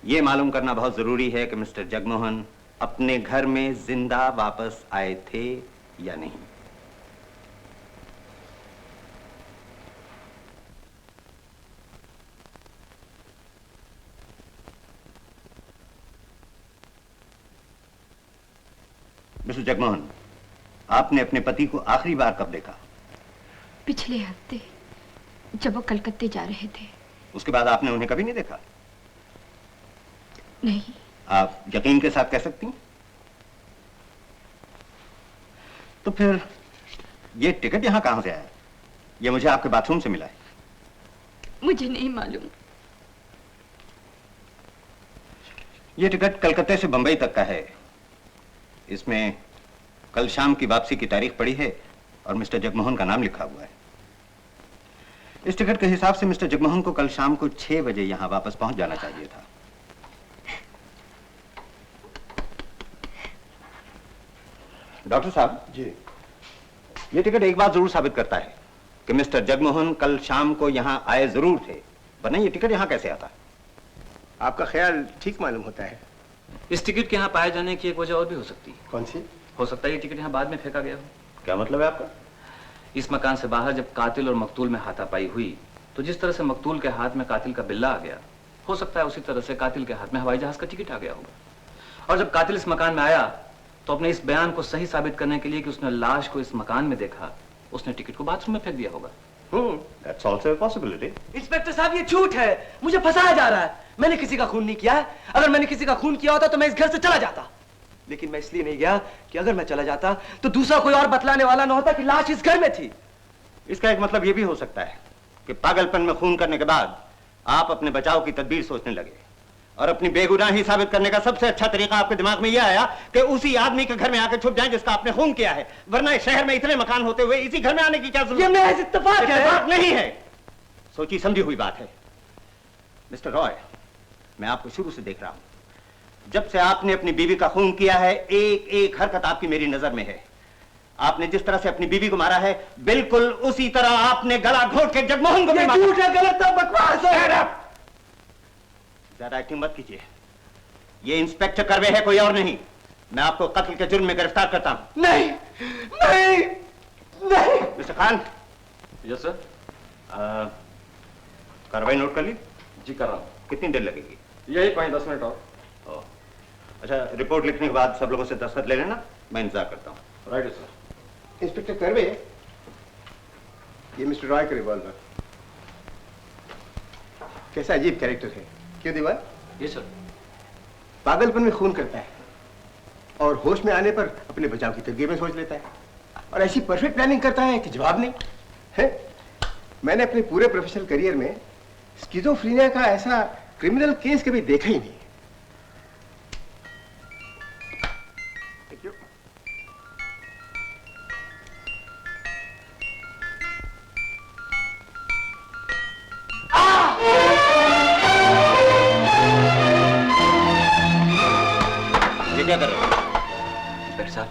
यह मालूम करना बहुत जरूरी है कि मिस्टर जगमोहन अपने घर में जिंदा वापस आए थे या नहीं। मिस्टर जगमोहन, आपने अपने पति को आखिरी बार कब देखा? पिछले हफ्ते, जब वो कलकत्ते जा रहे थे। उसके बाद आपने उन्हें कभी नहीं देखा? नहीं। आप यकीन के साथ कह सकती हैं? तो फिर ये टिकट यहां कहां से आया? ये मुझे आपके बाथरूम से मिला है। मुझे नहीं मालूम। ये टिकट कलकत्ते से बंबई तक का है। इसमें कल शाम की वापसी की तारीख पड़ी है और मिस्टर जगमोहन का नाम लिखा हुआ है। इस टिकट के हिसाब से मिस्टर जगमोहन को कल शाम को 6 बजे यहां वापस पहुंच जाना चाहिए था। डॉक्टर साहब जी, ये टिकट एक बात जरूर साबित करता है कि मिस्टर जगमोहन कल शाम को यहां आए जरूर थे, वरना ये टिकट यहां कैसे आता? आपका ख्याल ठीक मालूम होता है। इस टिकट के यहाँ पाए जाने की एक वजह और भी हो सकती है। कौन सी? हो सकता है ये टिकट यहाँ बाद में फेंका गया हो। क्या मतलब है आपका? इस मकान से बाहर जब कातिल और मकतूल में हाथापाई हुई तो जिस तरह से मकतूल के हाथ में कातिल का बिल्ला आ गया, हो सकता है उसी तरह से कातिल के हाथ में हवाई जहाज का टिकट आ गया होगा। और जब कातिल इस मकान में आया तो अपने इस बयान को सही साबित करने के लिए कि उसने लाश को इस मकान में देखा, उसने टिकट को बाथरूम में फेंक दिया होगा। That's also a possibility. Inspector साहब, ये झूठ है, मुझे फंसाया जा रहा है। मैंने किसी का खून नहीं किया है। अगर मैंने किसी का खून किया होता तो मैं इस घर से चला जाता, लेकिन मैं इसलिए नहीं गया कि अगर मैं चला जाता तो दूसरा कोई और बतलाने वाला ना होता कि लाश इस घर में थी। इसका एक मतलब यह भी हो सकता है कि पागलपन में खून करने के बाद आप अपने बचाव की तदबीर सोचने लगे और अपनी बेगुनाही साबित करने का सबसे अच्छा तरीका आपके दिमाग में यह आया कि उसी आदमी के घर में आकर छुप जाएं जिसका आपने खून किया है, वरना इस शहर में इतने मकान होते हुए इसी घर में आने की क्या जरूरत? ये महज इत्तेफाक है। इत्तेफाक नहीं है, सोची समझी हुई बात है। मिस्टर रॉय, मैं आपको शुरू से देख रहा हूं। जब से आपने अपनी बीवी का खून किया है, एक एक हरकत आपकी मेरी नजर में है। आपने जिस तरह से अपनी बीवी को मारा है, बिल्कुल उसी तरह आपने गला घोट के जगमोहन को भी मारा। झूठ है, गलत है, बकवास है। ज्यादा एक्टिंग मत कीजिए। ये इंस्पेक्टर करवे है, कोई और नहीं। मैं आपको कत्ल के जुर्म में गिरफ्तार करता हूं। नहीं, नहीं, नहीं। मिस्टर खान। Yes sir. कार्रवाई नोट कर ली? जी कर रहा हूं। कितनी देर लगेगी? यही 5-10 मिनट और। अच्छा, रिपोर्ट लिखने के बाद सब लोगों से दस्तखत ले लेना, मैं इंतजार करता हूं। Right sir. इंस्पेक्टर करवे, ये मिस्टर रॉय का रिवॉल्वर। कैसा अजीब कैरेक्टर है, क्यों दीवार? ये सर। पागलपन में खून करता है और होश में आने पर अपने बचाव की तदबीर में सोच लेता है, और ऐसी परफेक्ट प्लानिंग करता है कि जवाब नहीं है। मैंने अपने पूरे प्रोफेशनल करियर में स्किज़ोफ्रेनिया का ऐसा क्रिमिनल केस कभी देखा ही नहीं। क्या कर रहे हो? इंस्पेक्टर साहब,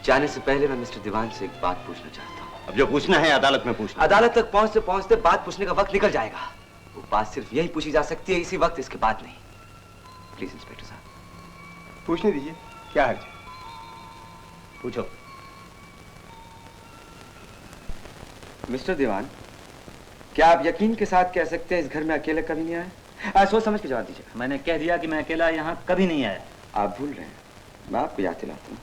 जाने से पहले मैं मिस्टर दीवान से एक बात पूछना चाहता हूँ। अब जो पूछना है अदालत में पूछना। अदालत तक पहुंचते पहुंचते बात पूछने का वक्त निकल जाएगा। वो बात सिर्फ यही पूछी जा सकती है इसी वक्त, इसके बाद नहीं। प्लीज इंस्पेक्टर साहब। पूछने दीजिए, क्या हर्ज है? पूछो। मिस्टर दीवान, क्या आप यकीन के साथ कह सकते हैं इस घर में अकेले कभी नहीं आए? सोच समझ के जवाब दीजिए। मैंने कह दिया कि मैं अकेला यहाँ कभी नहीं आया। आप भूल रहे हैं, मैं आपको याद दिलाता हूँ।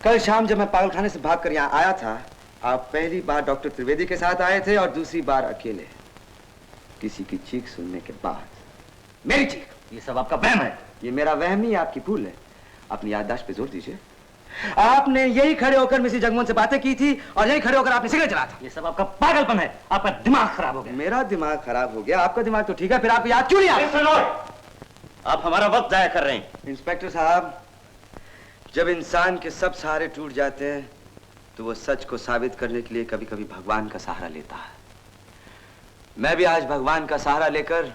कल शाम जब मैं पागलखाने से भागकर यहाँ आया था, आप पहली बार डॉक्टर त्रिवेदी के साथ आए थे और दूसरी बार अकेले, किसी की चीख सुनने के बाद। मेरी चीख? ये सब आपका वहम है। ये मेरा वहम ही आपकी भूल है। अपनी याददाश्त पे जोर दीजिए। आपने यही खड़े होकर मिसेस जगमोहन से बातें की थी और यही खड़े होकर आपने सिगरेट चला था। ये सब आपका पागलपन है, आपका दिमाग खराब हो गया। मेरा दिमाग खराब हो गया, आपका दिमाग तो ठीक है, फिर आपको याद क्यों नहीं आया? आप हमारा वक्त जाया कर रहे हैं। इंस्पेक्टर साहब, जब इंसान के सब सहारे टूट जाते हैं तो वो सच को साबित करने के लिए कभी कभी भगवान का सहारा लेता है। मैं भी आज भगवान का सहारा लेकर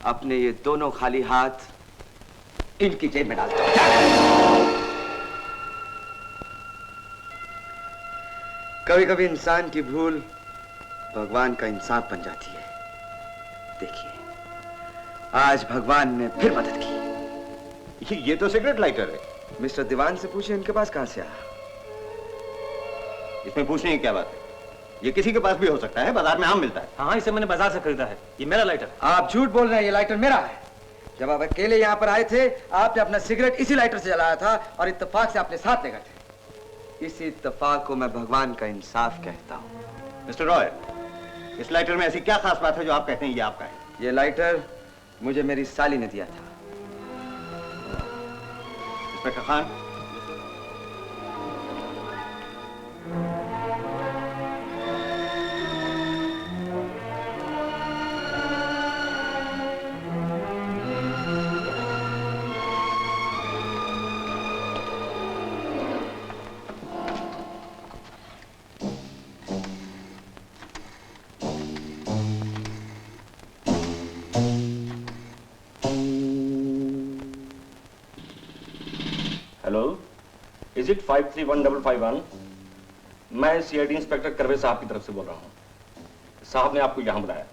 अपने ये दोनों खाली हाथ इनकी जेब में डालता हूं। कभी कभी इंसान की भूल भगवान का इंसाफ बन जाती है। देखिए, आज भगवान ने फिर मदद की। ये तो सिगरेट लाइटर है। मिस्टर दीवान से पूछिए इनके पास कहां से आया। इसमें पूछने की क्या बात है? ये किसी के पास भी हो सकता है, बाजार में आम मिलता है। हाँ, इसे मैंने बाजार से खरीदा है। ये मेरा लाइटर है। आप झूठ बोल रहे हैं, ये लाइटर मेरा है। जब आप अकेले यहाँ पर आए थे, आपने अपना सिगरेट इसी लाइटर से जलाया था और इत्तेफाक से अपने साथ ले गए थे। इसी इत्तेफाक को मैं भगवान का इंसाफ कहता हूँ। मिस्टर रॉय, इस लाइटर में ऐसी क्या खास बात है जो आप कहते हैं ये आपका है? ये लाइटर मुझे मेरी साली ने दिया था। Inspector Khan, hello, is it 531551? मैं सीआईडी इंस्पेक्टर करवे साहब की तरफ से बोल रहा हूँ। साहब ने आपको यहाँ बुलाया।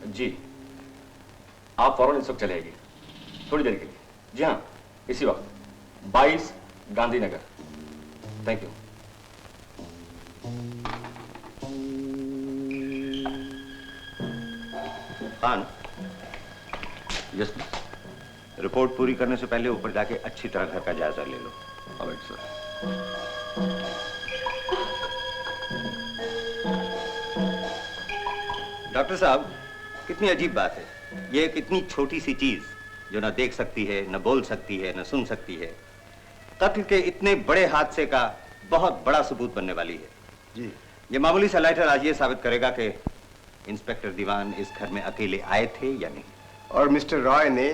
जी, आप फौरन इस वक्त चले आइए, थोड़ी देर के लिए। जी हाँ, इसी वक्त 22 Gandhinagar. Thank you. Khan, yes please. Report पूरी करने से पहले ऊपर जाके अच्छी तरह घर का जायजा ले लो। Alright sir. डॉक्टर साहब, कितनी अजीब बात है। ये एक इतनी छोटी सी चीज जो न देख सकती है, न बोल सकती है, न सुन सकती है, कत्ल के इतने बड़े हादसे का बहुत बड़ा सबूत बनने वाली है। जी। ये मामूली सा लाइटर आज ये साबित करेगा कि इंस्पेक्टर दीवान इस घर में अकेले आए थे या नहीं, और मिस्टर रॉय ने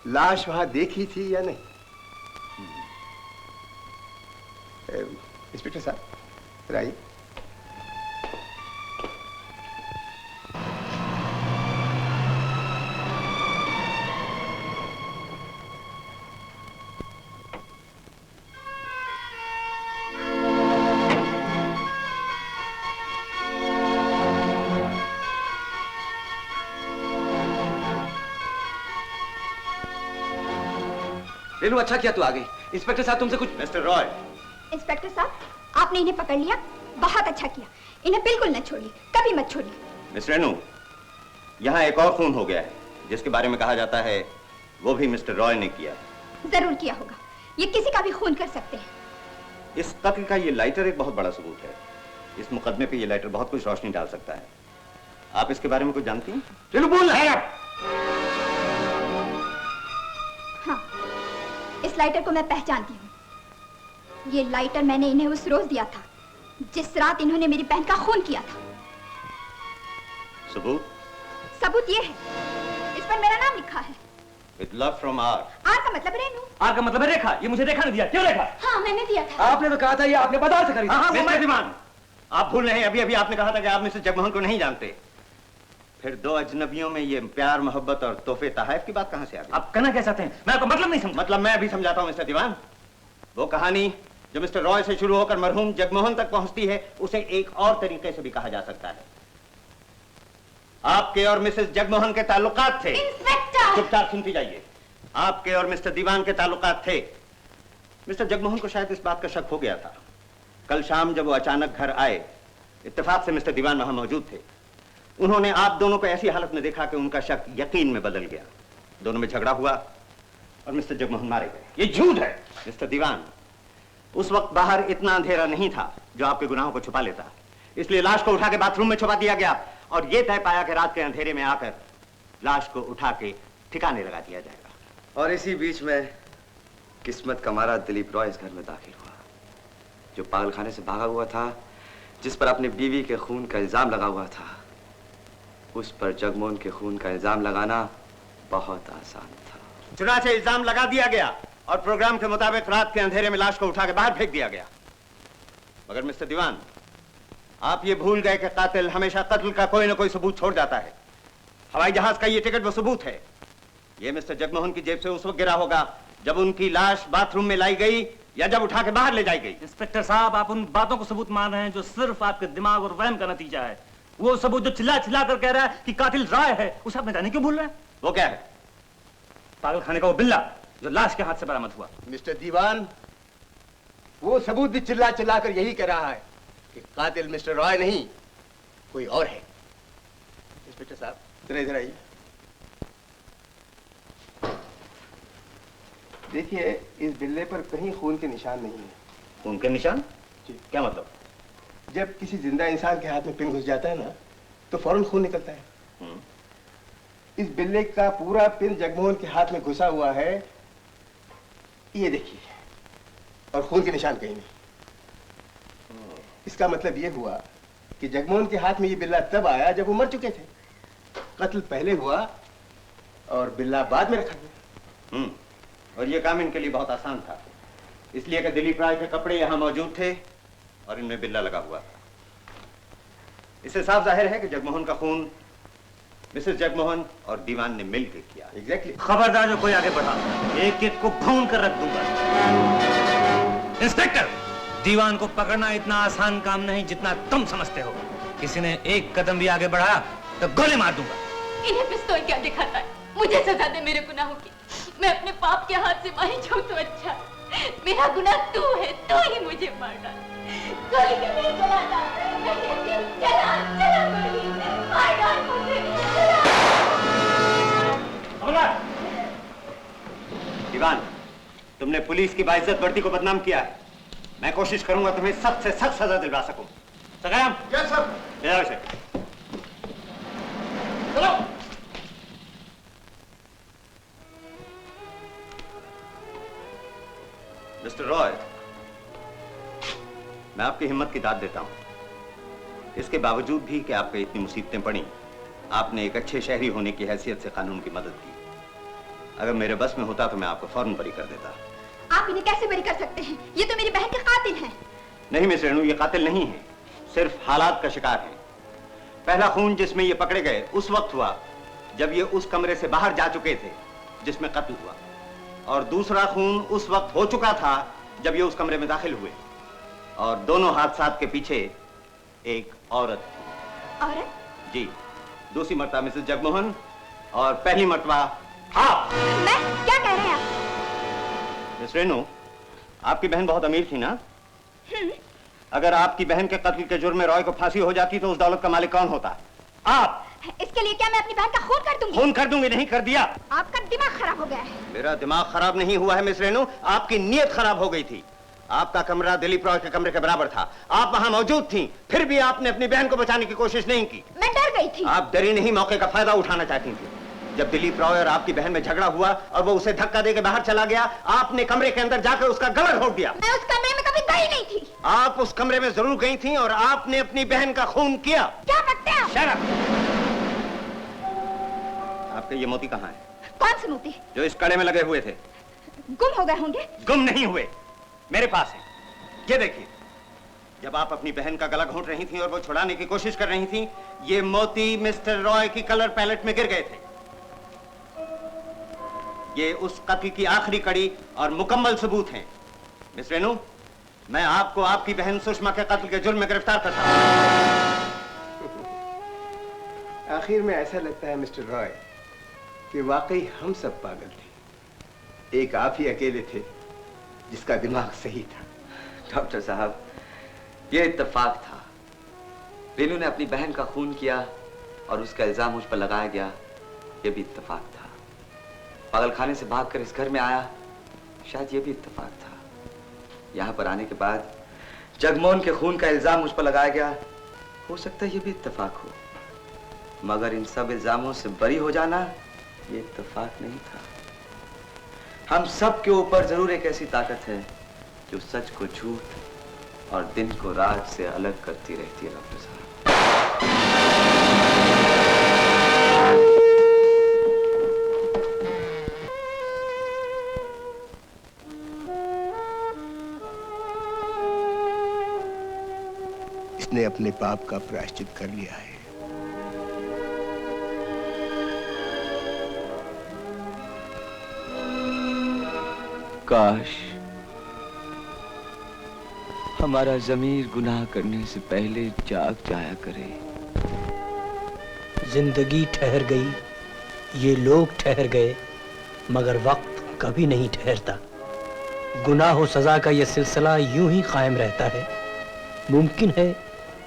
लाश वहां देखी थी या नहीं। इंस्पेक्टर साहब, आइए। रेनू, अच्छा किया तू आ गई। इंस्पेक्टर साहब तुमसे कुछ। मिस्टर रॉय। इंस्पेक्टर साहब, आपने इन्हें पकड़ लिया, बहुत अच्छा किया। इन्हें बिल्कुल न छोड़िए, कभी मत छोड़िए। मिस रेनू, यहाँ एक और खून हो गया है जिसके बारे में कहा जाता है वो भी मिस्टर रॉय ने किया। जरूर किया होगा, ये किसी का भी खून कर सकते हैं। इस कत्ल का ये लाइटर एक बहुत बड़ा सबूत है। इस मुकदमे पे ये लाइटर बहुत कुछ रोशनी डाल सकता है। आप इसके बारे में कुछ जानती हैं? रेनू बोल रहा है आप। हाँ, इस लाइटर को मैं पहचानती हूँ। ये लाइटर मैंने इन्हें उस रोज दिया था जिस रात इन्होंने मेरी बहन का खून किया था। सबूत? सबूत ये है, इस पर मेरा नाम लिखा है। With love from R। R का मतलब रेनू। आर का मतलब है रेखा। ये मुझे रेखा ने दिया। क्यों रेखा? हाँ, मैंने दिया था। आपने तो कहा था ये आपने बाजार से खरीदा। हाँ, मिस्टर दीवान, आप भूल रहे हैं, अभी अभी आपने कहा था कि आप मिस्टर जगमोहन को नहीं जानते। फिर दो अजनबियों में ये प्यार, मोहब्बत और तोहफे तहफ की बात कहां से आ गई? आप कहना क्या चाहते हैं? मैं आपको मतलब नहीं समझ। मतलब मैं अभी समझाता हूं मिस्टर दीवान। वो कहानी जो मिस्टर रॉय से शुरू होकर मरहूम जगमोहन तक पहुंचती है, उसे एक और तरीके से भी कहा जा सकता है। आपके और मिसेस जगमोहन के ताल्लुकात थे। इंस्पेक्टर! चुपचाप सुनती जाइए। आपके और मिस्टर दीवान के ताल्लुकात थे। मिस्टर जगमोहन को शायद इस बात का शक हो गया था कल शाम जब वो अचानक घर आए, इत्तेफाक से मिस्टर दीवान वहां मौजूद थे। उन्होंने आप दोनों को ऐसी हालत में देखा कि उनका शक यकीन में बदल गया। दोनों में झगड़ा हुआ और मिस्टर जगमोहन मारे गए। ये झूठ है। मिस्टर दीवान, उस वक्त बाहर इतना अंधेरा नहीं था जो आपके गुनाहों को छुपा लेता, इसलिए लाश को उठा के बाथरूम में छुपा दिया गया और यह तय पाया कि रात के अंधेरे में आकर लाश को उठा के ठिकाने लगा दिया जाएगा। और इसी बीच में किस्मत का मारा दिलीप रॉय इस घर में दाखिल हुआ, जो पागलखाने से भागा हुआ था, जिस पर अपनी बीवी के खून का इल्जाम लगा हुआ था। उस पर जगमोहन के खून का इल्जाम लगाना बहुत आसान था। चुनाचे इल्जाम लगा दिया गया और प्रोग्राम के मुताबिक रात के अंधेरे में लाश को उठा के बाहर फेंक दिया गया। मगर मिस्टर दीवान, आप ये भूल गए कि कातिल हमेशा कत्ल का कोई ना कोई सबूत छोड़ जाता है। हवाई जहाज का ये टिकट वो सबूत है। ये मिस्टर जगमोहन की जेब से उस वक्त गिरा होगा जब उनकी लाश बाथरूम में लाई गई या जब उठा के बाहर ले जाई गई। इंस्पेक्टर साहब, आप उन बातों को सबूत मान रहे हैं जो सिर्फ आपके दिमाग और वहम का नतीजा है। वो सबूत जो चिल्ला चिल्ला कर कह रहा है कि कातिल रॉय है, उसे आप जाने क्यों भूल रहे हैं? वो क्या है? पागलखाने का वो बिल्ला जो लाश के हाथ से बरामद हुआ। मिस्टर दीवान, वो सबूत भी चिल्ला चिल्ला कर यही कह रहा है कि कातिल मिस्टर रॉय नहीं, कोई और है। इंस्पेक्टर साहब, जरा इधर आइए। देखिए, इस बिल्ले पर कहीं खून के निशान नहीं है। खून के निशान? जी। क्या मतलब? जब किसी जिंदा इंसान के हाथ में पिन घुस जाता है ना, तो फौरन खून निकलता है। इस बिल्ले का पूरा पिन जगमोहन के हाथ में घुसा हुआ है, ये देखिए, और खून के निशान कहीं नहीं। इसका मतलब ये हुआ कि जगमोहन के हाथ में ये बिल्ला तब आया जब वो मर चुके थे। कत्ल पहले हुआ और बिल्ला बाद में रखा गया। और ये काम इनके लिए बहुत आसान था, इसलिए कि दिलीप राय के कपड़े यहां मौजूद थे और इनमें बिल्ला लगा हुआ था। इससे साफ जाहिर है कि जगमोहन का खून मिसेस जगमोहन और दीवान ने मिलकर किया। एग्जैक्टली। खबरदार जो कोई आगे बढ़ा, एक एक को भून कर रख दूंगा। इंस्पेक्टर, दीवान को पकड़ना इतना आसान काम नहीं जितना तुम समझते हो। किसी ने एक कदम भी आगे बढ़ाया तो गोली मार दूंगा। इन्हें पिस्तौल क्या दिखाता है? मुझे सजा दे मेरे गुनाहों की। मैं अपने पाप के हाथ से मारी जाऊं तो अच्छा। मेरा गुनाह तू है, तू ही मुझे मार डाल। गोली क्यों नहीं चलाता? मैं कहती हूं, चला चला गोली, मार डाल मुझे। दीवान, तुमने पुलिस की बाइज्जत वर्दी को बदनाम किया है। मैं कोशिश करूंगा तुम्हें सख्त से सख्त सजा दिलवा सकूं। सगाम? Yes sir. ले आओ इसे। चलो। मिस्टर रॉय, मैं आपकी हिम्मत की दाद देता हूं। इसके बावजूद भी कि आप पे इतनी मुसीबतें पड़ी, आपने एक अच्छे शहरी होने की हैसियत से कानून की मदद की। अगर मेरे बस में होता तो मैं आपको फौरन बरी कर देता। आप इन्हें कैसे बरी कर सकते हैं? ये तो मेरी बहन के कातिल हैं। नहीं मिस रेणु, ये कातिल नहीं है, सिर्फ हालात का शिकार है। पहला खून जिसमें ये पकड़े गए उस वक्त हुआ जब ये उस कमरे से बाहर जा चुके थे जिसमें कत्ल हुआ, और दूसरा खून उस वक्त हो चुका था जब ये उस कमरे में दाखिल हुए। और दोनों हादसात के पीछे एक औरत थी। औरत? जी, दूसरी मर्तबा मिसेस जगमोहन और पहली मर्तबा आप। मैं? क्या कह रहे हैं आप? मिस रेणु, आपकी बहन बहुत अमीर थी ना? अगर आपकी बहन के कत्ल के जुर्म में रॉय को फांसी हो जाती तो उस दौलत का मालिक कौन होता? आप। इसके लिए क्या मैं अपनी बहन का खून कर दूंगी? खून कर दूंगी नहीं, कर दिया। आपका दिमाग खराब हो गया है। मेरा दिमाग खराब नहीं हुआ है मिस रेणु, आपकी नीयत खराब हो गई थी। आपका कमरा दिलीप रॉय के कमरे के बराबर था, आप वहां मौजूद थी, फिर भी आपने अपनी बहन को बचाने की कोशिश नहीं की। मैं डर गई थी। आप डरी नहीं, मौके का फायदा उठाना चाहती थी। जब दिलीप रॉय और आपकी बहन में झगड़ा हुआ और वो उसे धक्का देकर बाहर चला गया, आपने कमरे के अंदर जाकर उसका गला घोट दिया। मैं उस कमरे में कभी गई नहीं थी। आप उस कमरे में जरूर गई थी और आपने अपनी बहन का खून किया। क्या बकते हैं आप? Shut up. आपके ये मोती कहाँ है? कौन से मोती? जो इस कड़े में लगे हुए थे। गुम हो गए होंगे। गुम नहीं हुए, मेरे पास है। ये देखिए, जब आप अपनी बहन का गला घोंट रही थी और वो छुड़ाने की कोशिश कर रही थी, ये मोती मिस्टर रॉय की कलर पैलेट में गिर गए थे। ये उस कत्ल की आखिरी कड़ी और मुकम्मल सबूत हैं। मिस रेणु, मैं आपको आपकी बहन सुषमा के कत्ल के जुर्म में गिरफ्तार करता हूं। आखिर में ऐसा लगता है मिस्टर रॉय कि वाकई हम सब पागल थे, एक आप ही अकेले थे जिसका दिमाग सही था। डॉक्टर साहब, ये इत्तेफाक था। रेनू ने अपनी बहन का खून किया और उसका इल्जाम मुझ पर लगाया गया, ये भी इत्तेफाक था। पागलखाने से भागकर इस घर में आया, शायद ये भी इत्तेफाक था। यहाँ पर आने के बाद जगमोहन के खून का इल्जाम मुझ पर लगाया गया, हो सकता है ये भी इत्तेफाक हो, मगर इन सब इल्जामों से बरी हो जाना ये इत्तेफाक नहीं था। हम सब के ऊपर जरूर एक ऐसी ताकत है जो सच को झूठ और दिन को रात से अलग करती रहती है। डॉक्टर साहब, इसने अपने पाप का प्रायश्चित कर लिया है। काश हमारा ज़मीर गुनाह करने से पहले जाग जाया करे। जिंदगी ठहर गई, ये लोग ठहर गए, मगर वक्त कभी नहीं ठहरता। गुनाह और सजा का ये सिलसिला यूं ही कायम रहता है। मुमकिन है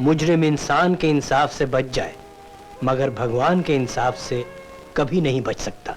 मुजरिम इंसान के इंसाफ से बच जाए, मगर भगवान के इंसाफ से कभी नहीं बच सकता।